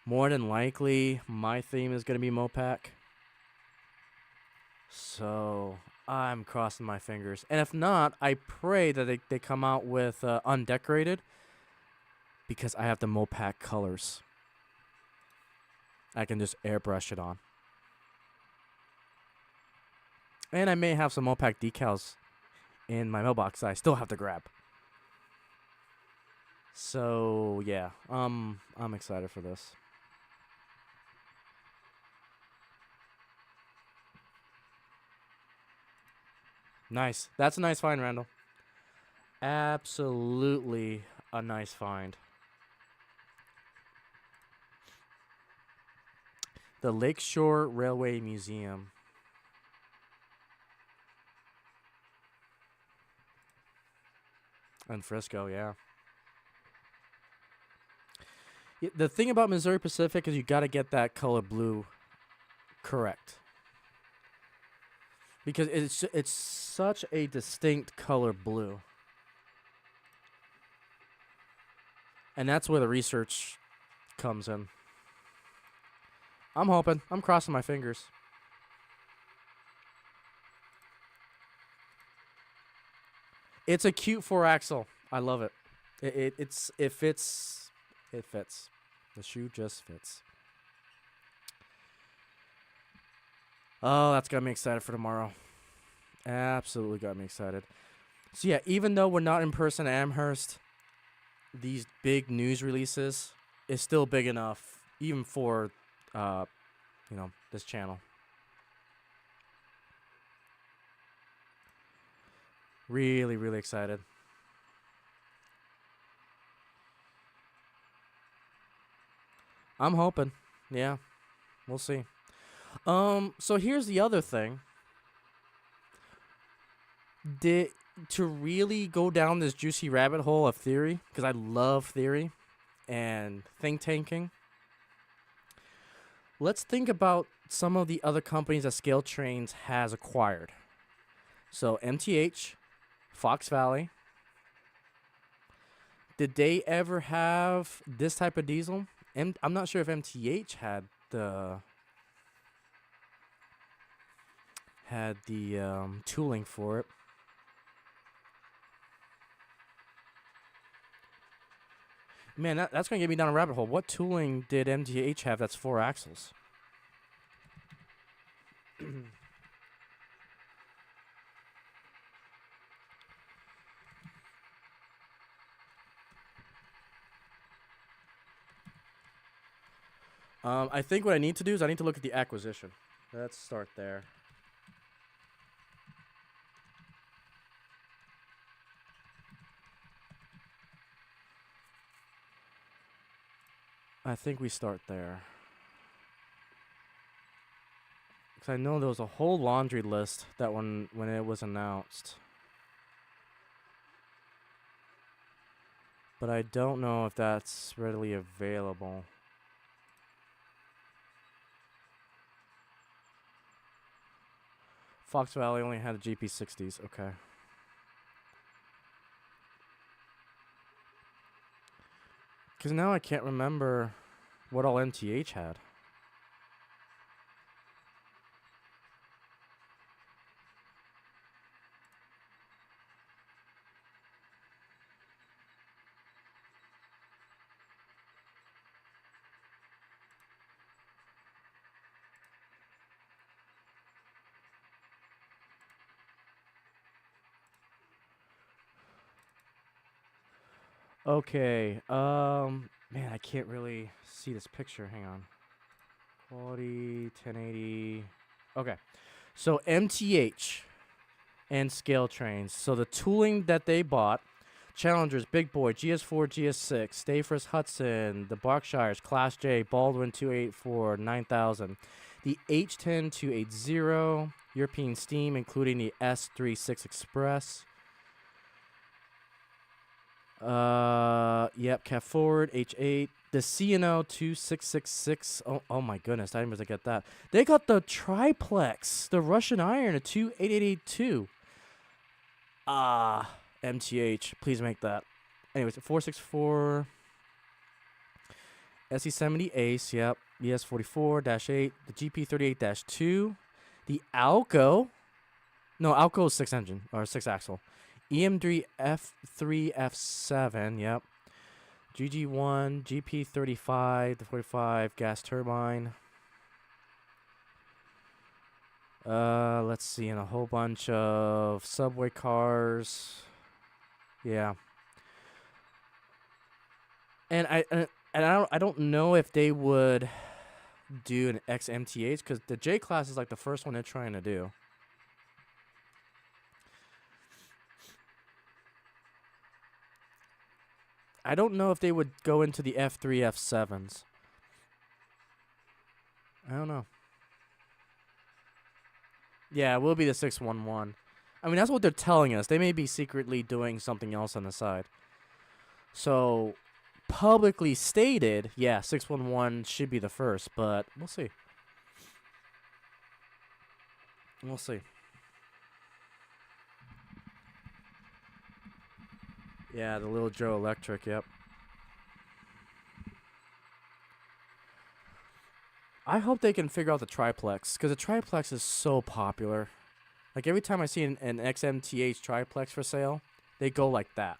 More than likely, my theme is going to be Mopac. So I'm crossing my fingers. And if not, I pray that they come out with undecorated, because I have the Mopac colors. I can just airbrush it on. And I may have some Mopac decals in my mailbox that I still have to grab. So, yeah. I'm excited for this. Nice. That's a nice find, Randall. Absolutely a nice find. The Lakeshore Railway Museum. And Frisco, yeah. The thing about Missouri Pacific is you got to get that color blue correct. Because it's such a distinct color blue. And that's where the research comes in. I'm hoping. I'm crossing my fingers. It's a cute 4-axle. I love it. It fits. It fits. The shoe just fits. Oh, that's got me excited for tomorrow. Absolutely got me excited. So yeah, even though we're not in person at Amherst, these big news releases is still big enough, even for, this channel. Really, really excited. I'm hoping. Yeah, we'll see. So here's the other thing. To really go down this juicy rabbit hole of theory, because I love theory and think tanking. Let's think about some of the other companies that Scale Trains has acquired. So MTH, Fox Valley. Did they ever have this type of diesel? I'm not sure if MTH had the tooling for it. Man, that's going to get me down a rabbit hole. What tooling did MTH have that's 4 axles? I think what I need to do is I need to look at the acquisition. Let's start there. I think we start there. Because I know there was a whole laundry list that when it was announced. But I don't know if that's readily available. Fox Valley only had the GP60s. Okay. Because now I can't remember what all MTH had. Okay. Man, I can't really see this picture. Hang on. Quality 1080. Okay. So MTH and scale trains. So the tooling that they bought, Challengers, Big Boy, GS4, GS6, Stayfors, Hudson, the Berkshires, Class J, Baldwin 284, 9000, the H10 280, European Steam, including the S36 Express. Yep, Cat Forward, H8, the CNO 2666. Oh my goodness, I didn't even get that. They got the triplex, the Russian Iron, a 28882. MTH, please make that. Anyways, 464 SE70 Ace, yep. ES44-8, the GP38-2, the Alco. No, Alco is 6 engine, or 6 axle. EM3 F3 F7, yep. GG1, GP35, the 45 gas turbine. Let's see, and a whole bunch of subway cars. Yeah. And I don't know if they would do an XMTH because the J class is like the first one they're trying to do. I don't know if they would go into the F3 F7s. I don't know. Yeah, it will be the 611. I mean, that's what they're telling us. They may be secretly doing something else on the side. So, publicly stated, yeah, 611 should be the first, but we'll see. We'll see. Yeah, the Little Joe Electric, yep. I hope they can figure out the triplex, because the triplex is so popular. Like, every time I see an XMTH triplex for sale, they go like that.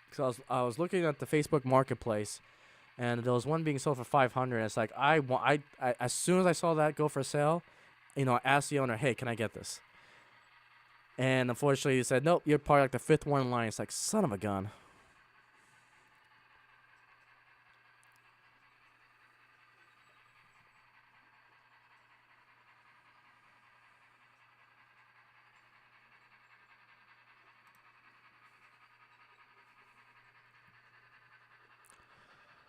Because I was looking at the Facebook Marketplace, and there was one being sold for $500. And it's like, I as soon as I saw that go for sale, you know, I asked the owner, hey, can I get this? And unfortunately, he said, nope, you're probably like the 5th one in line. It's like, son of a gun.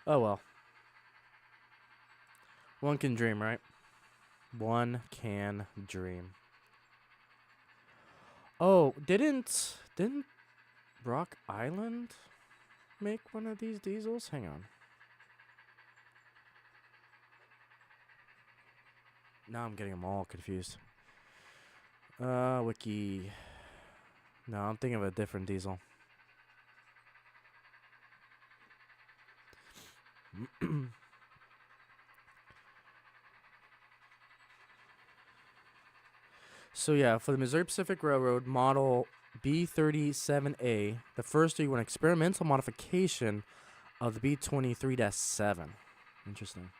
Oh, well. One can dream, right? One can dream. Oh, didn't Rock Island make one of these diesels? Hang on. Now I'm getting them all confused. Wiki. No, I'm thinking of a different diesel. So yeah, for the Missouri Pacific Railroad model B37A, the first year, an experimental modification of the B23-7. Interesting.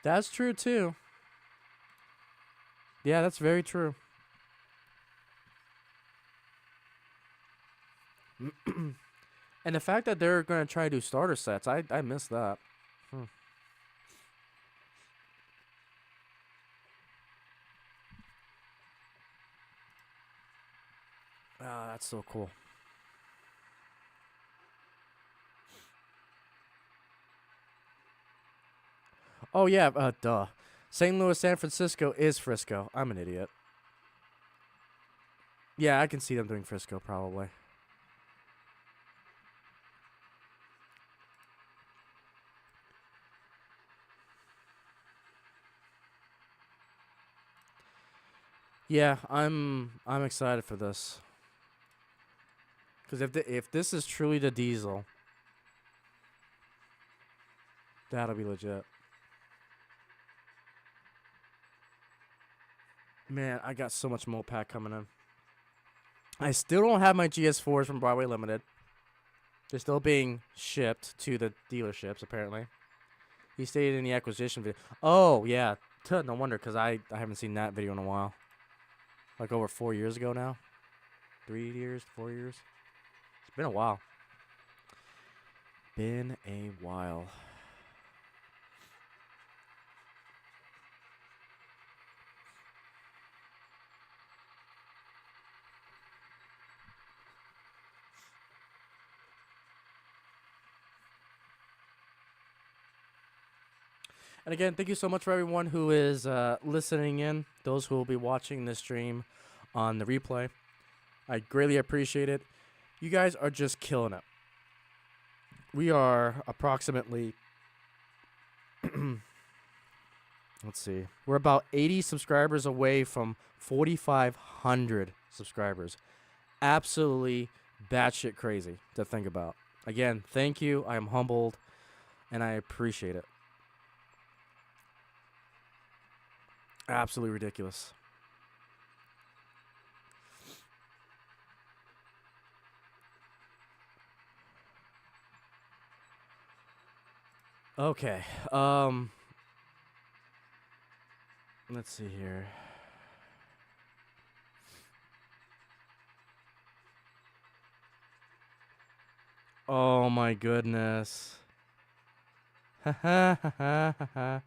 That's true too. Yeah, that's very true. And the fact that they're going to try to do starter sets, I missed that. That's so cool. Oh, yeah, duh. St. Louis, San Francisco is Frisco. I'm an idiot. Yeah, I can see them doing Frisco, probably. Yeah, I'm excited for this. Because if this is truly the diesel, that'll be legit. Man, I got so much Mopac coming in. I still don't have my GS4s from Broadway Limited. They're still being shipped to the dealerships, apparently. He stated in the acquisition video. Oh, yeah. No wonder, because I haven't seen that video in a while. Like over 4 years ago now. 3 years, 4 years. It's been a while. Been a while. And again, thank you so much for everyone who is listening in, those who will be watching this stream on the replay. I greatly appreciate it. You guys are just killing it. We are approximately, let's see, we're about 80 subscribers away from 4,500 subscribers. Absolutely batshit crazy to think about. Again, thank you. I am humbled, and I appreciate it. Absolutely ridiculous. Okay. Let's see here. Oh my goodness. Ha ha ha ha ha.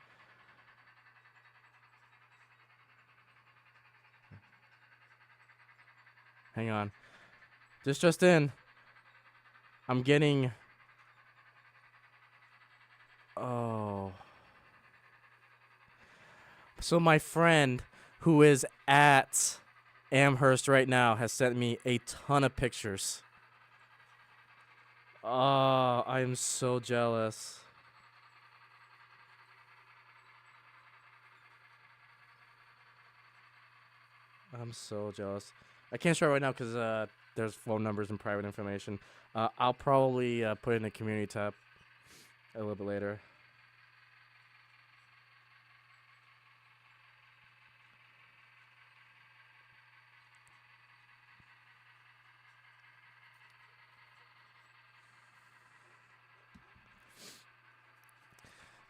Hang on. Just in. I'm getting. Oh. So my friend who is at Amherst right now has sent me a ton of pictures. Oh, I am so jealous. I'm so jealous. I can't show it right now because there's phone numbers and private information. I'll probably put it in the community tab a little bit later.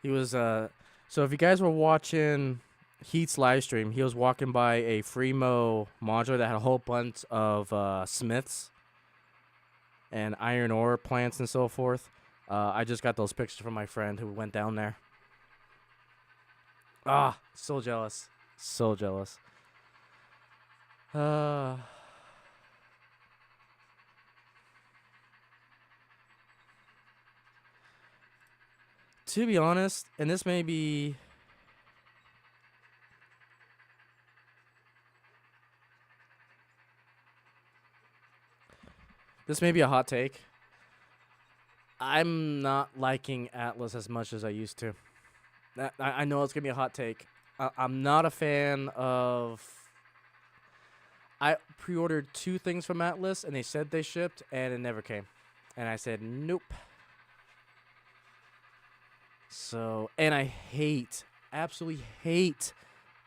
He was so if you guys were watching Heat's live stream, he was walking by a Freemo modular that had a whole bunch of smiths and iron ore plants and so forth. I just got those pictures from my friend who went down there. Ah, so jealous. So jealous. To be honest, and this may be a hot take. I'm not liking Atlas as much as I used to. I know it's going to be a hot take. I'm not a fan of... I pre-ordered 2 things from Atlas, and they said they shipped, and it never came. And I said, nope. So, and I absolutely hate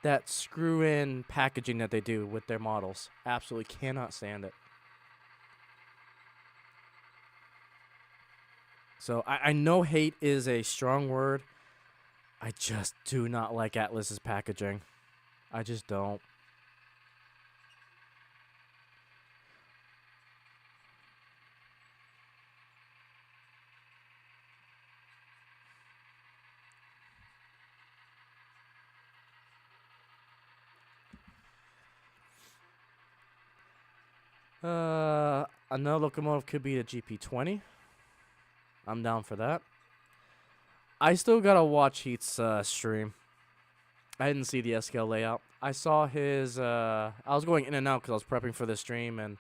that screw-in packaging that they do with their models. Absolutely cannot stand it. So I know hate is a strong word. I just do not like Atlas's packaging. I just don't. Another locomotive could be the GP20. I'm down for that. I still gotta watch Heat's stream. I didn't see the SKL layout. I saw his... I was going in and out because I was prepping for the stream and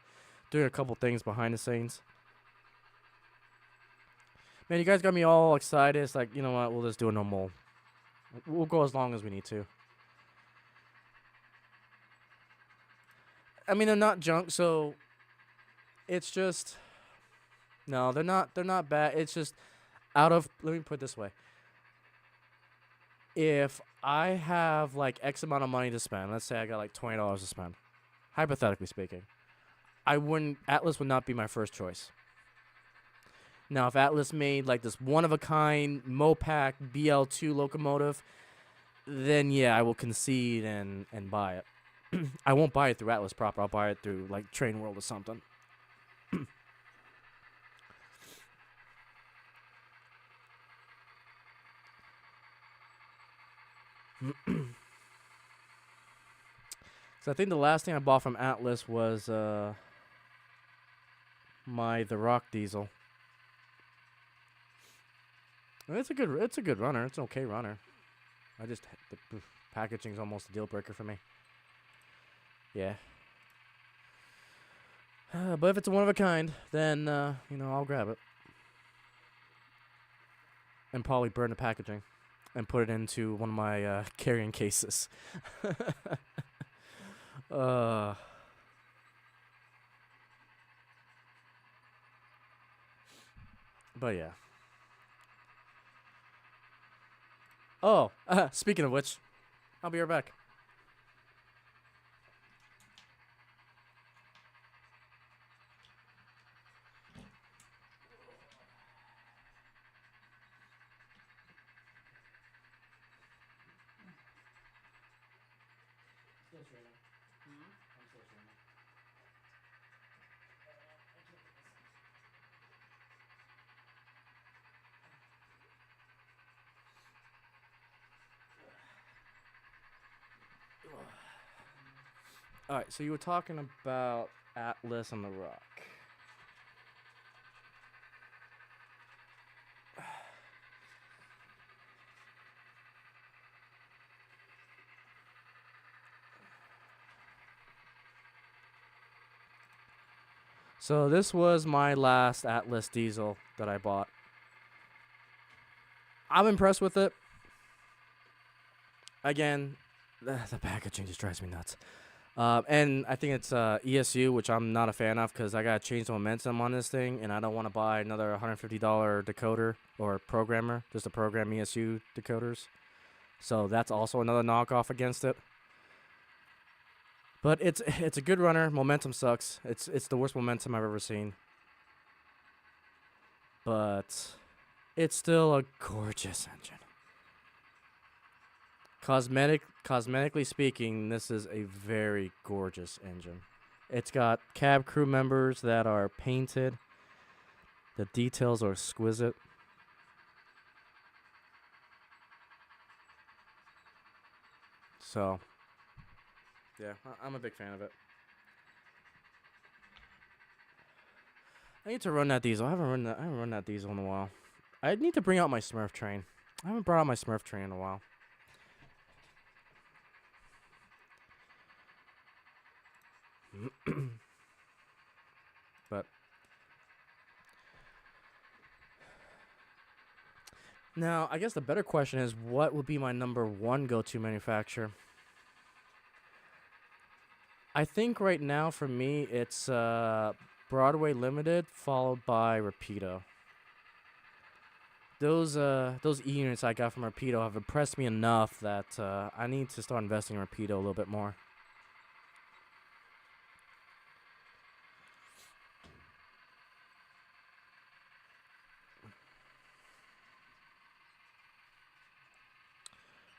doing a couple things behind the scenes. Man, you guys got me all excited. It's like, you know what? We'll just do a normal. We'll go as long as we need to. I mean, they're not junk, so... It's just... No, they're not bad. It's just out of... Let me put it this way. If I have, like, X amount of money to spend, let's say I got, like, $20 to spend, hypothetically speaking, Atlas would not be my first choice. Now, if Atlas made, like, this one-of-a-kind Mopac BL2 locomotive, then yeah, I will concede and buy it. I won't buy it through Atlas proper. I'll buy it through like Train World or something. So I think the last thing I bought from Atlas was my The Rock diesel. It's a good runner. It's an okay runner. I just the packaging's almost a deal breaker for me. Yeah. But if it's one of a kind, then I'll grab it and probably burn the packaging and put it into one of my carrying cases. uh. But yeah. Oh, speaking of which, I'll be right back. Still streaming. I'm still streaming. All right, so you were talking about Atlas on the Rock. So this was my last Atlas diesel that I bought. I'm impressed with it. Again, the packaging just drives me nuts. And I think it's ESU, which I'm not a fan of because I got to change the momentum on this thing, and I don't want to buy another $150 decoder or programmer just to program ESU decoders. So that's also another knockoff against it. But it's a good runner. Momentum sucks. It's the worst momentum I've ever seen. But it's still a gorgeous engine. Cosmetically speaking, this is a very gorgeous engine. It's got cab crew members that are painted. The details are exquisite. So, yeah, I'm a big fan of it. I need to run that diesel. I haven't run that diesel in a while. I need to bring out my Smurf train. I haven't brought out my Smurf train in a while. But now, I guess the better question is, what would be my number one go-to manufacturer? I think right now for me, it's Broadway Limited followed by Rapido. Those E units I got from Rapido have impressed me enough that I need to start investing in Rapido a little bit more.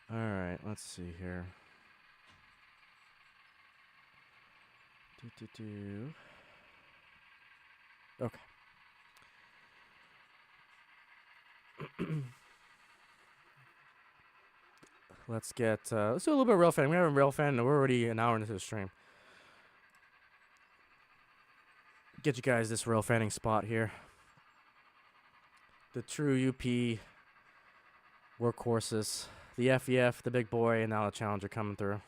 All right, let's see here. Okay. Let's do a little bit of rail fan. We have a rail fan, and we're already an hour into the stream. Get you guys this rail fanning spot here. The true UP workhorses, the FEF, the big boy, and now the Challenger coming through.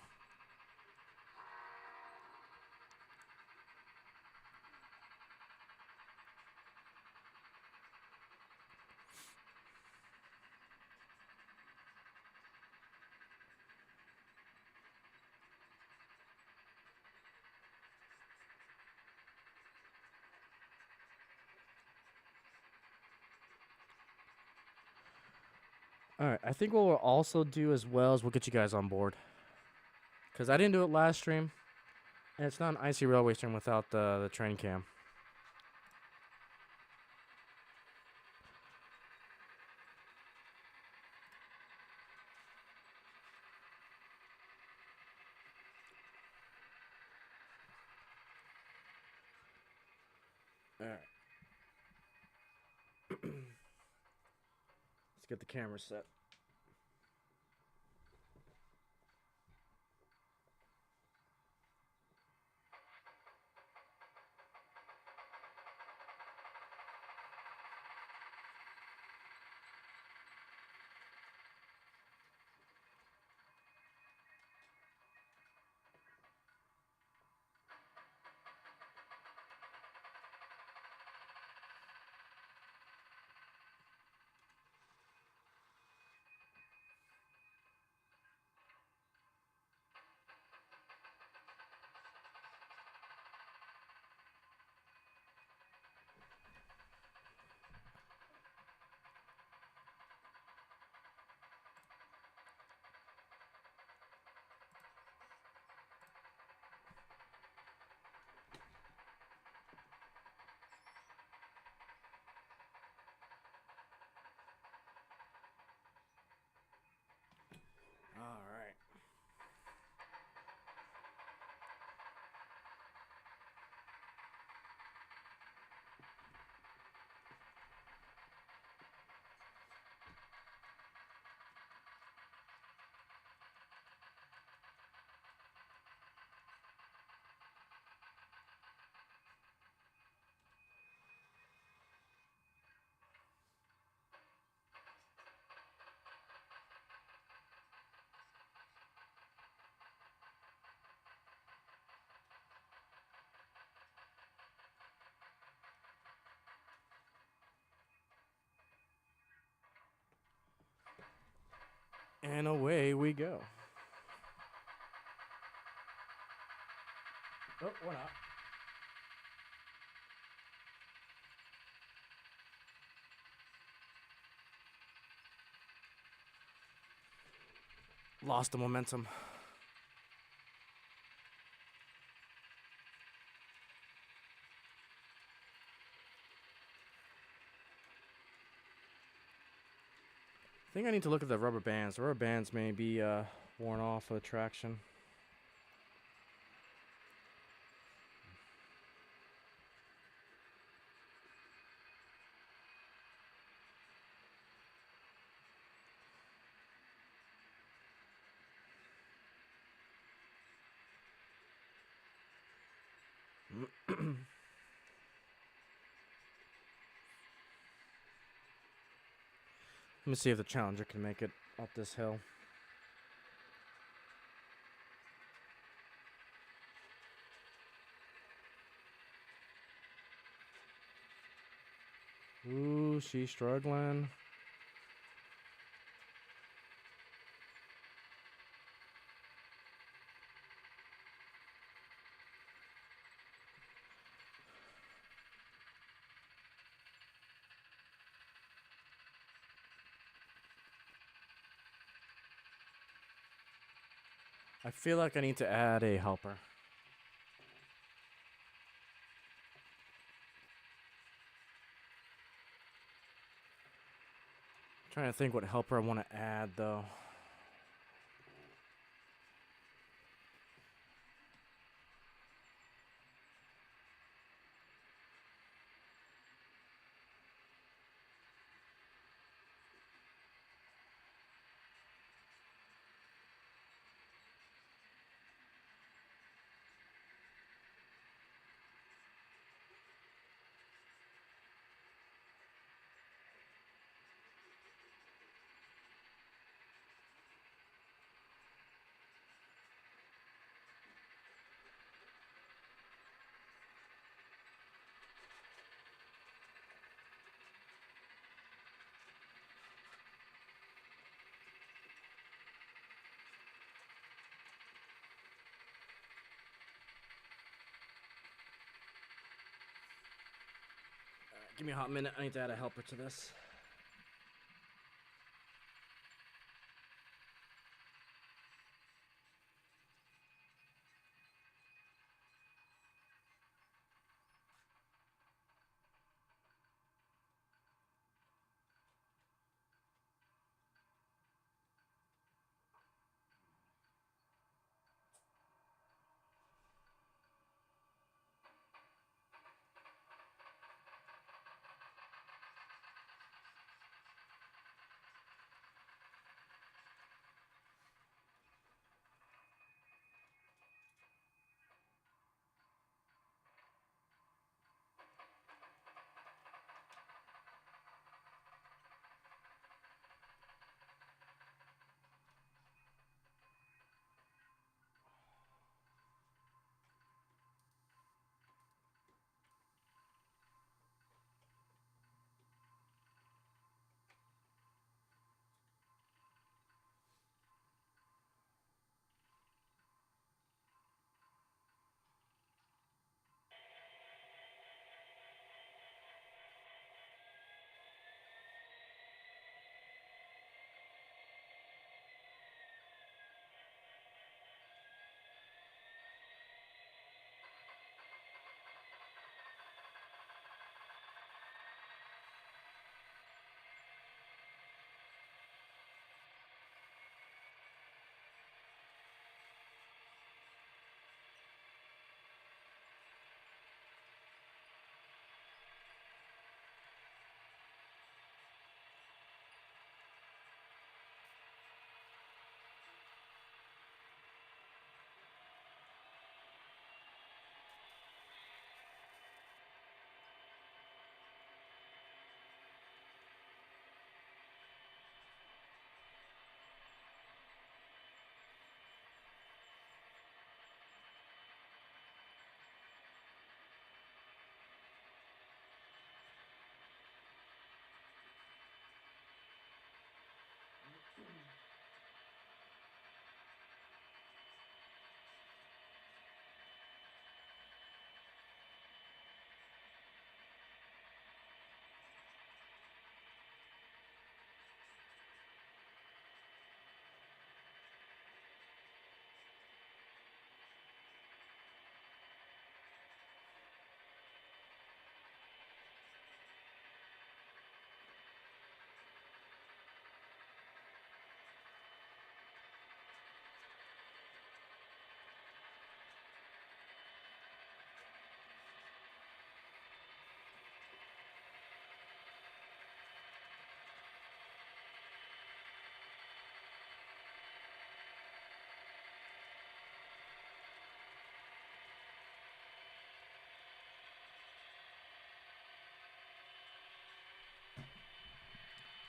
All right, I think what we'll also do as well is we'll get you guys on board. Because I didn't do it last stream, and it's not an Icey Railway stream without the train cam. All right. Let's get the camera set. All right. And away we go. Oh, we're not. Lost the momentum. I think I need to look at the rubber bands. The rubber bands may be worn off of traction. Let me see if the Challenger can make it up this hill. Ooh, she's struggling. I feel like I need to add a helper. Trying to think what helper I want to add though. Give me a hot minute. I need to add a helper to this.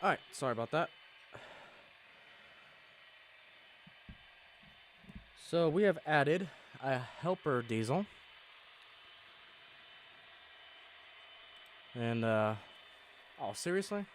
All right, sorry about that. So we have added a helper diesel. And, oh, seriously?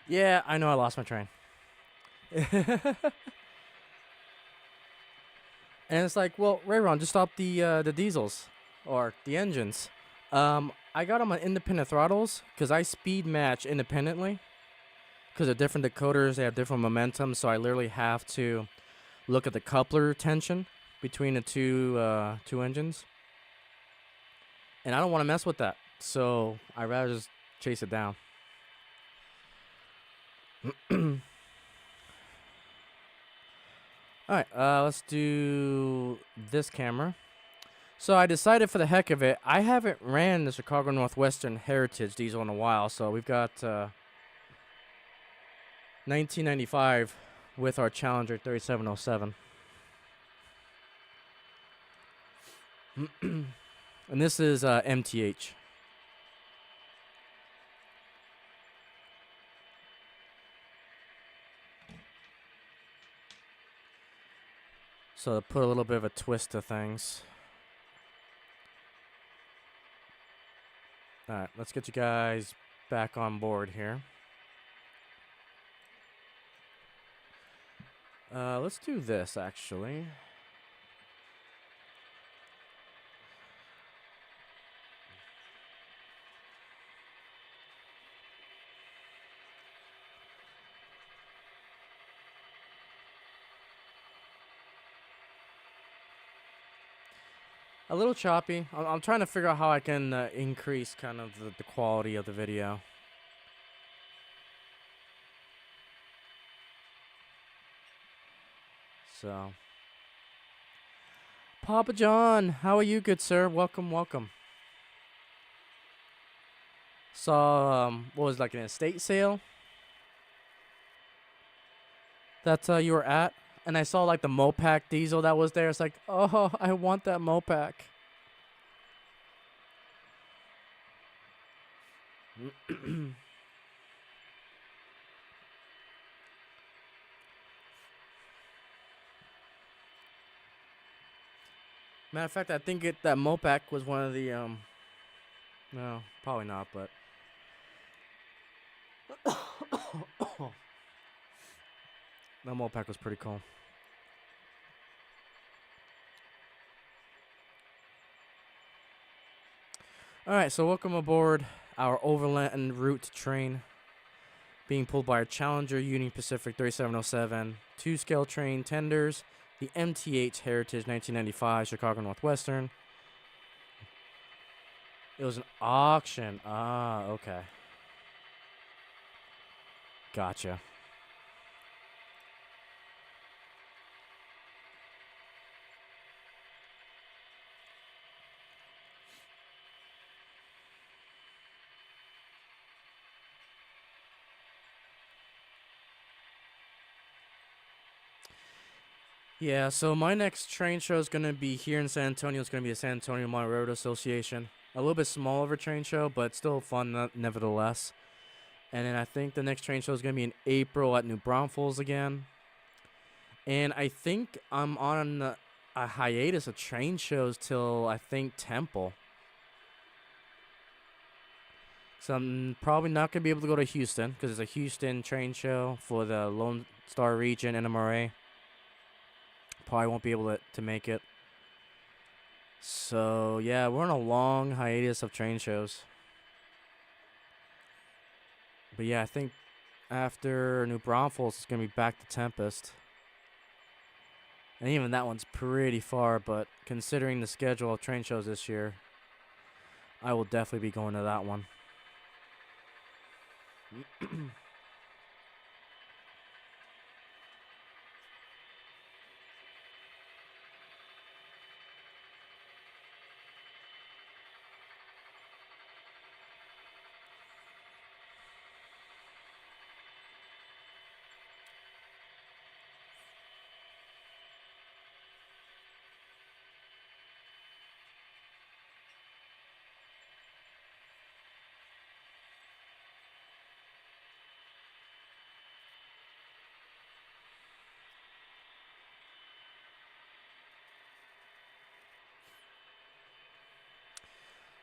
Yeah, I know I lost my train. And it's like, well, Rayron, just stop the diesels or the engines. I got them on independent throttles because I speed match independently because they're different decoders. They have different momentum, so I literally have to look at the coupler tension between the two engines, and I don't want to mess with that. So I rather just chase it down. All right, let's do this camera. So I decided for the heck of it, I haven't ran the Chicago Northwestern Heritage diesel in a while. So we've got 1995 with our Challenger 3707. And this is MTH. So to put a little bit of a twist to things. All right, let's get you guys back on board here. Let's do this, actually. A little choppy. I'm trying to figure out how I can increase kind of the quality of the video. So, Papa John, how are you, good sir? Welcome, welcome. Saw, what was it, like an estate sale that you were at? And I saw like the Mopac diesel that was there. It's like, oh, I want that Mopac. Matter of fact, I think that Mopac was one of the no, probably not, but that Mopac was pretty cool. All right, so welcome aboard our overland route train, being pulled by our Challenger Union Pacific 3707 two-scale train tenders, the MTH Heritage 1995 Chicago Northwestern. It was an auction. Ah, okay. Gotcha. Yeah, so my next train show is going to be here in San Antonio. It's going to be the San Antonio Motor Road Association. A little bit smaller of a train show, but still fun nevertheless. And then I think the next train show is going to be in April at New Braunfels again. And I think I'm on a hiatus of train shows till, I think, Temple. So I'm probably not going to be able to go to Houston because it's a Houston train show for the Lone Star Region NMRA. Probably won't be able to make it. So, yeah, we're on a long hiatus of train shows. But yeah, I think after New Braunfels, it's going to be back to Tempest. And even that one's pretty far, but considering the schedule of train shows this year, I will definitely be going to that one.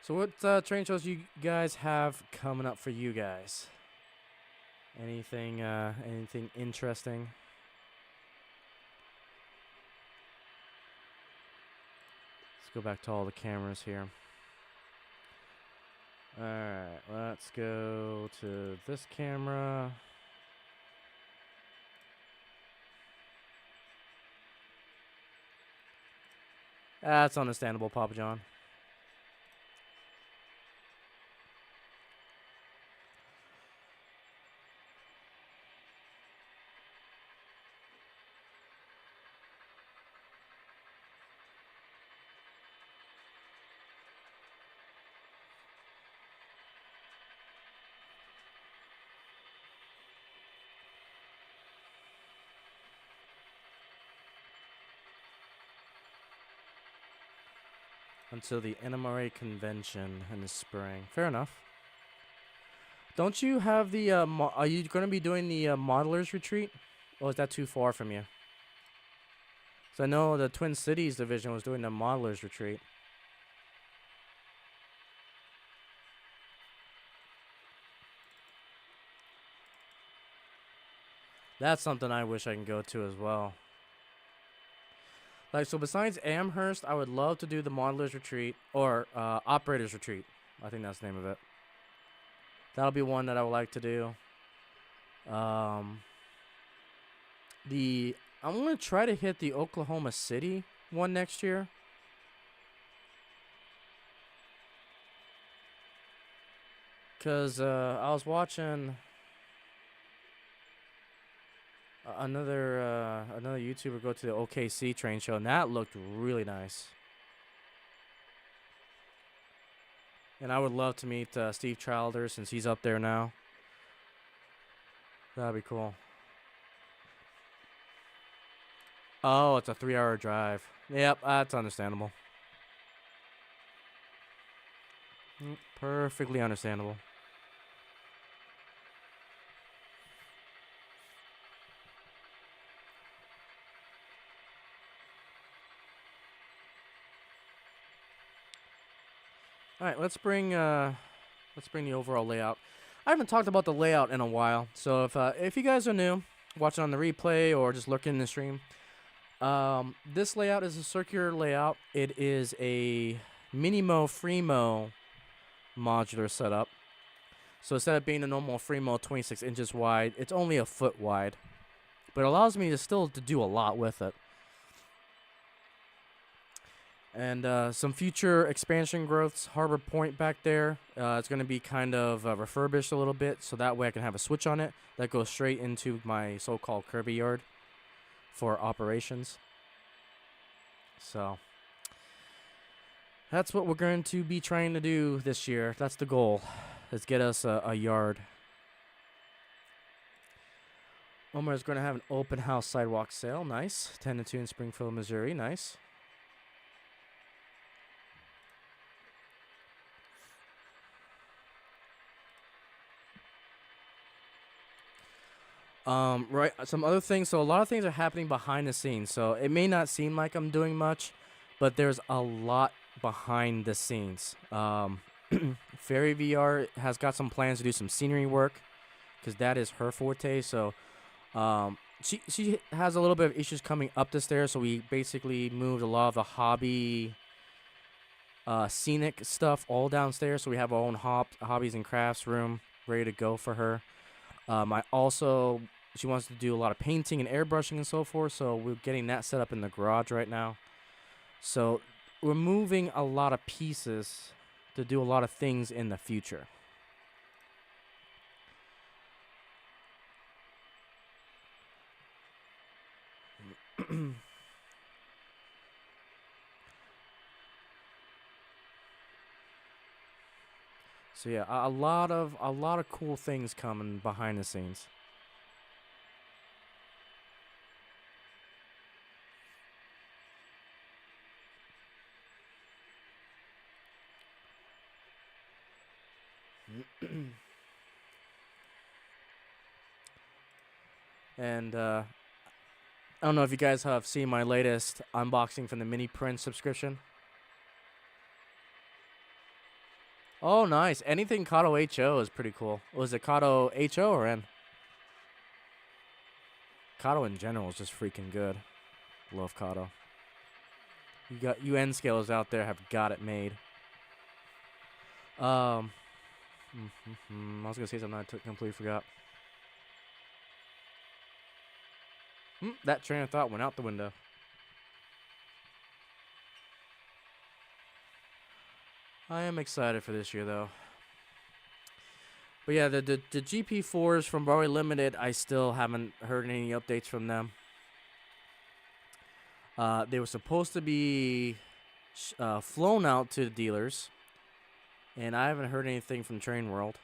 So what train shows you guys have coming up for you guys? Anything interesting? Let's go back to all the cameras here. Alright, let's go to this camera. That's understandable, Papa John. Until the NMRA convention in the spring. Fair enough. Don't you have the, are you going to be doing the modelers retreat? Or is that too far from you? So I know the Twin Cities division was doing the modelers retreat. That's something I wish I can go to as well. Like, so besides Amherst, I would love to do the modelers retreat or operators retreat. I think that's the name of it. That'll be one that I would like to do. I'm going to try to hit the Oklahoma City one next year. Because I was watching another YouTuber go to the OKC train show, and that looked really nice. And I would love to meet Steve Childer since he's up there now. That'd be cool. Oh, it's a 3-hour drive. Yep, that's understandable. Perfectly understandable. All right, let's bring the overall layout. I haven't talked about the layout in a while, so if you guys are new, watching on the replay or just lurking in the stream, this layout is a circular layout. It is a Minimo Freemo modular setup. So instead of being a normal Freemo 26 inches wide, it's only a foot wide, but it allows me to still do a lot with it. And some future expansion growths, Harbor Point back there. It's going to be kind of refurbished a little bit, so that way I can have a switch on it that goes straight into my so-called Kirby yard for operations. So that's what we're going to be trying to do this year. That's the goal, is get us a yard. Omar is going to have an open house sidewalk sale. Nice. 10 to 2 in Springfield, Missouri. Nice. Right, some other things. So a lot of things are happening behind the scenes. So it may not seem like I'm doing much, but there's a lot behind the scenes. Fairy VR has got some plans to do some scenery work, because that is her forte. So she has a little bit of issues coming up the stairs. So we basically moved a lot of the hobby scenic stuff all downstairs. So we have our own hobbies and crafts room ready to go for her. She wants to do a lot of painting and airbrushing and so forth, so we're getting that set up in the garage right now. So we're moving a lot of pieces to do a lot of things in the future. So yeah, a lot of cool things coming behind the scenes. And I don't know if you guys have seen my latest unboxing from the mini print subscription. Oh, nice. Anything Kato HO is pretty cool. Was it Kato HO or N? Kato in general is just freaking good. Love Kato. You N scalers out there have got it made. I was gonna say something I completely forgot. That train of thought went out the window. I am excited for this year, though. But yeah, the GP4s from Broadway Limited, I still haven't heard any updates from them. They were supposed to be flown out to the dealers, and I haven't heard anything from Train World.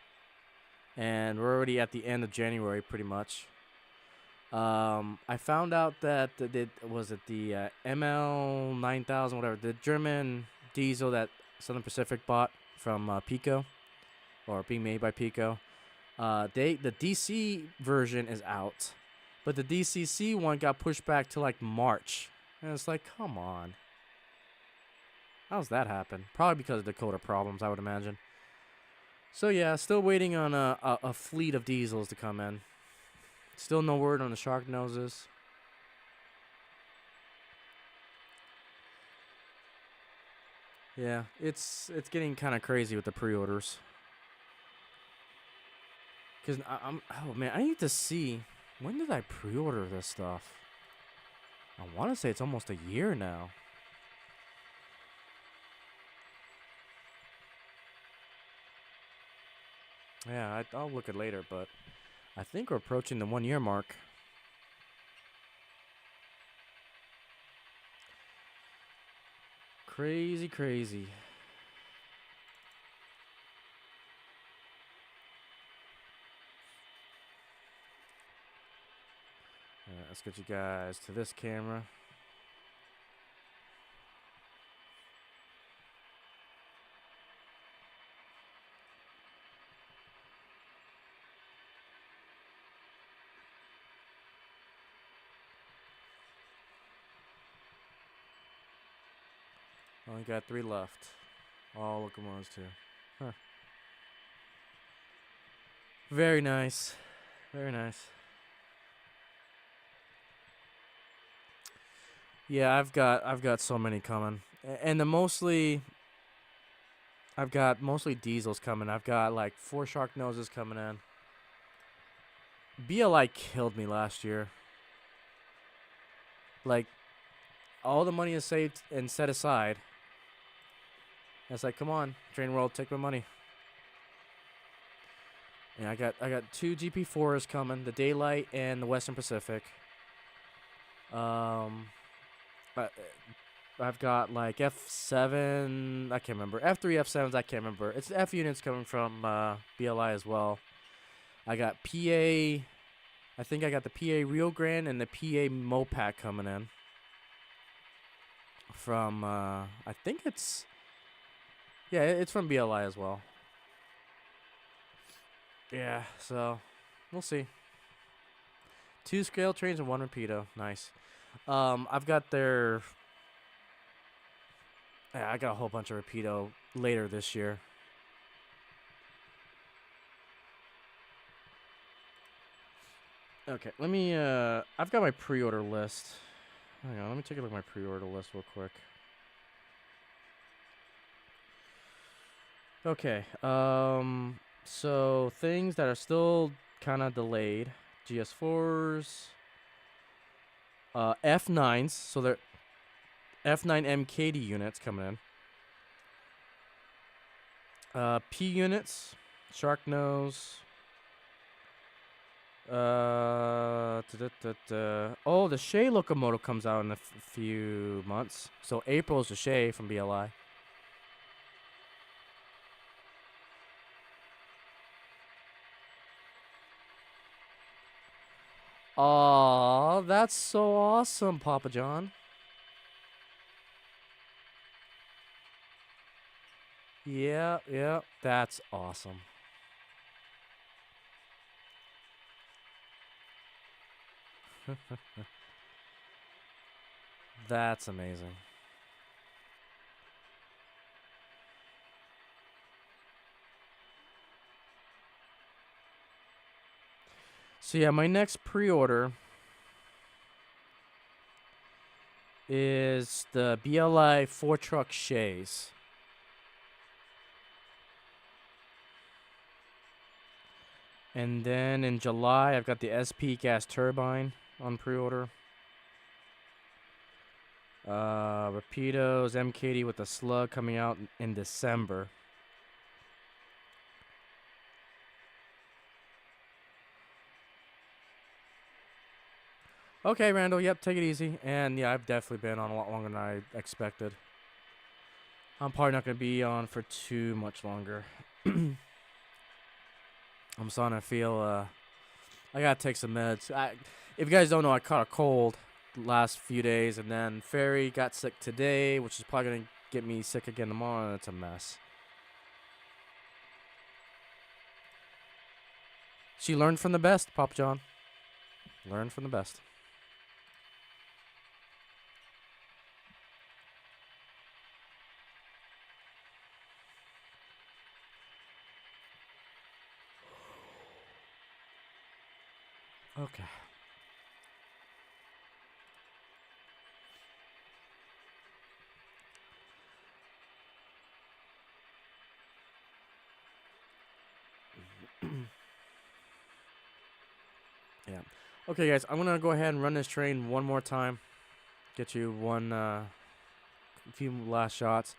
And we're already at the end of January, pretty much. I found out that the ML 9000, whatever, the German diesel that Southern Pacific bought from Pico, or being made by Pico. The DC version is out, but the DCC one got pushed back to like March, and it's like, come on, how's that happen? Probably because of Dakota problems, I would imagine. So yeah, still waiting on a fleet of diesels to come in. Still no word on the shark noses. Yeah, it's getting kind of crazy with the pre-orders. Cause oh man, I need to see, when did I pre-order this stuff? I want to say it's almost a year now. Yeah, I'll look it later, but I think we're approaching the 1 year mark. Crazy, crazy. Let's get you guys to this camera. Only got 3 left. All locomotives too. Huh. Very nice. Very nice. Yeah, I've got so many coming. And I've got mostly diesels coming. I've got like 4 shark noses coming in. BLI killed me last year. Like, all the money is saved and set aside. And it's like, come on, Train World, take my money. And I got 2 GP4s coming, the Daylight and the Western Pacific. I've got like F7, I can't remember. F3, F7s, I can't remember. It's F units coming from BLI as well. I got PA, I think I got the PA Rio Grande and the PA Mopac coming in. From, I think it's from BLI as well. Yeah, so we'll see. 2 scale trains and 1 repeato. Nice. I've got their... Yeah, I got a whole bunch of repeato later this year. Okay, let me... I've got my pre-order list. Hang on, let me take a look at my pre-order list real quick. Okay, so things that are still kind of delayed. GS4s, F9s. So they're F9 MKD units coming in. P units, shark nose. Oh, the Shay locomotive comes out in a few months. So April's the Shay from BLI. Aw, that's so awesome, Papa John. Yeah, yeah, that's awesome. That's amazing. So yeah, my next pre-order is the BLI 4-truck Shays. And then in July, I've got the SP gas turbine on pre-order. Rapidos MKD with the slug coming out in December. Okay, Randall. Yep, take it easy. And yeah, I've definitely been on a lot longer than I expected. I'm probably not going to be on for too much longer. I'm starting to feel, I got to take some meds. If you guys don't know, I caught a cold the last few days. And then Fairy got sick today, which is probably going to get me sick again tomorrow. And it's a mess. She learned from the best, Papa John. Learn from the best. Okay. Yeah. Okay, guys, I'm gonna go ahead and run this train one more time. Get you one, few last shots.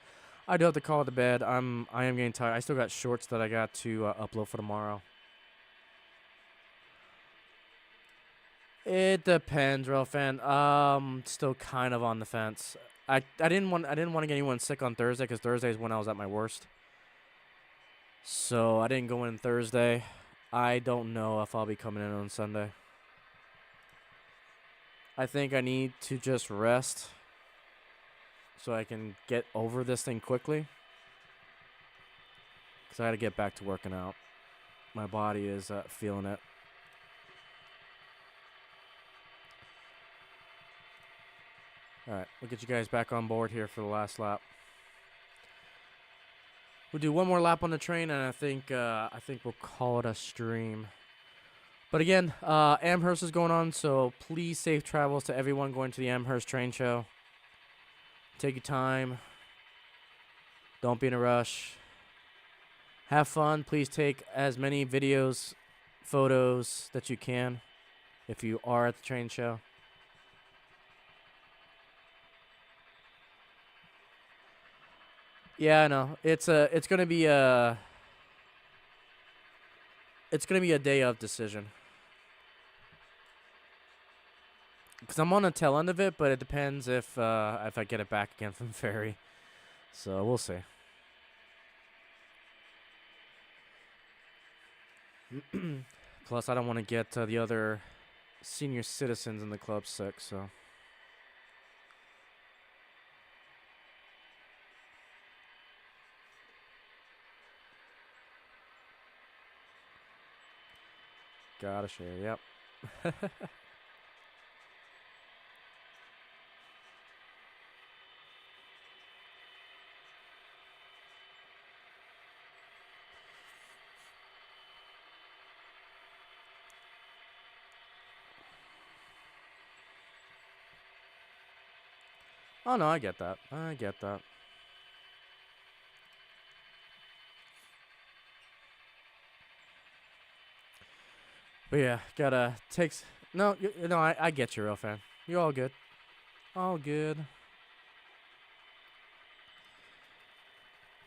I do have to call it to bed. I am getting tired. I still got shorts that I got to upload for tomorrow. It depends, real fan. Still kind of on the fence. I didn't want to get anyone sick on Thursday because Thursday is when I was at my worst. So I didn't go in Thursday. I don't know if I'll be coming in on Sunday. I think I need to just rest so I can get over this thing quickly. Because I got to get back to working out. My body is feeling it. Alright, we'll get you guys back on board here for the last lap. We'll do one more lap on the train, and I think we'll call it a stream. But again, Amherst is going on, so please safe travels to everyone going to the Amherst train show. Take your time. Don't be in a rush. Have fun. Please take as many videos, photos that you can if you are at the train show. Yeah, I know. It's gonna be a day of decision. Because I'm on the tail end of it, but it depends if I get it back again from Ferry. So we'll see. Plus, I don't want to get the other senior citizens in the club sick, so. Gotta share, yep. Oh, no, I get that. I get that. But yeah, gotta takes. No, no, I get you, real fan. You're all good. All good.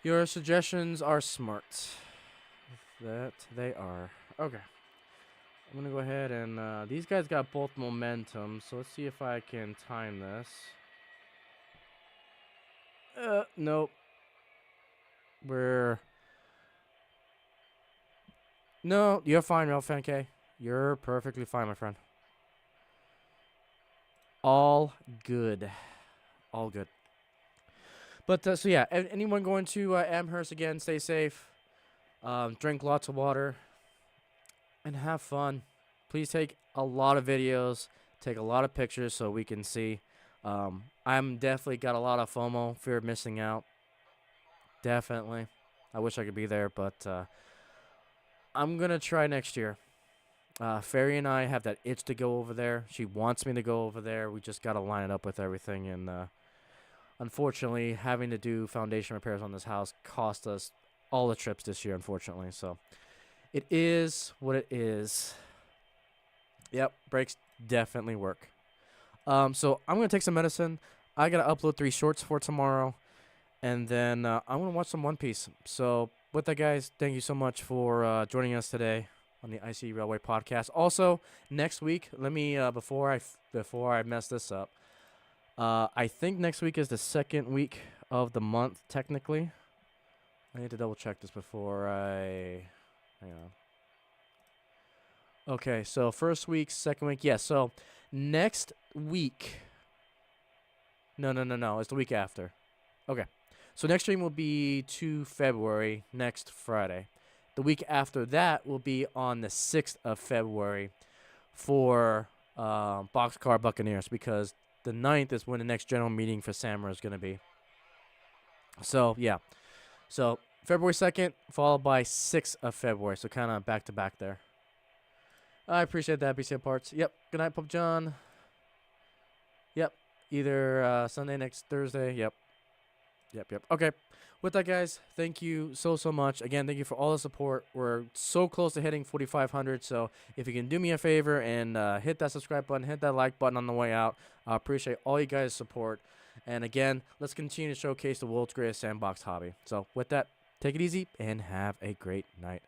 Your suggestions are smart. That they are. Okay. I'm gonna go ahead and these guys got both momentum, so let's see if I can time this. Nope. We're no, you're fine, real fan K. You're perfectly fine, my friend. All good. All good. But so yeah, anyone going to Amherst again, stay safe. Drink lots of water and have fun. Please take a lot of videos, take a lot of pictures so we can see. I'm definitely got a lot of FOMO, fear of missing out. Definitely. I wish I could be there, but I'm going to try next year. Fairy and I have that itch to go over there. She wants me to go over there. We just got to line it up with everything. And unfortunately, having to do foundation repairs on this house cost us all the trips this year, unfortunately. So it is what it is. Yep, breaks definitely work. So I'm going to take some medicine. I got to upload 3 shorts for tomorrow. And then I'm going to watch some One Piece. So with that, guys, thank you so much for joining us today on the Icey Railway podcast. Also, next week, let me before I mess this up. I think next week is the second week of the month technically. I need to double check this before I hang on. Okay, so first week, second week, yes. Yeah, so next week. No. It's the week after. Okay. So next stream will be 2 February, next Friday. The week after that will be on the 6th of February for Boxcar Buccaneers because the 9th is when the next general meeting for Samara is going to be. So, yeah. So, February 2nd, followed by 6th of February. So, kind of back to back there. I appreciate that, BCA Parts. Yep. Good night, Pop John. Yep. Either Sunday, next Thursday. Yep. Okay. With that, guys, thank you so much. Again, thank you for all the support. We're so close to hitting 4,500. So if you can do me a favor and hit that subscribe button, hit that like button on the way out, I appreciate all you guys' support. And again, let's continue to showcase the world's greatest sandbox hobby. So with that, take it easy and have a great night.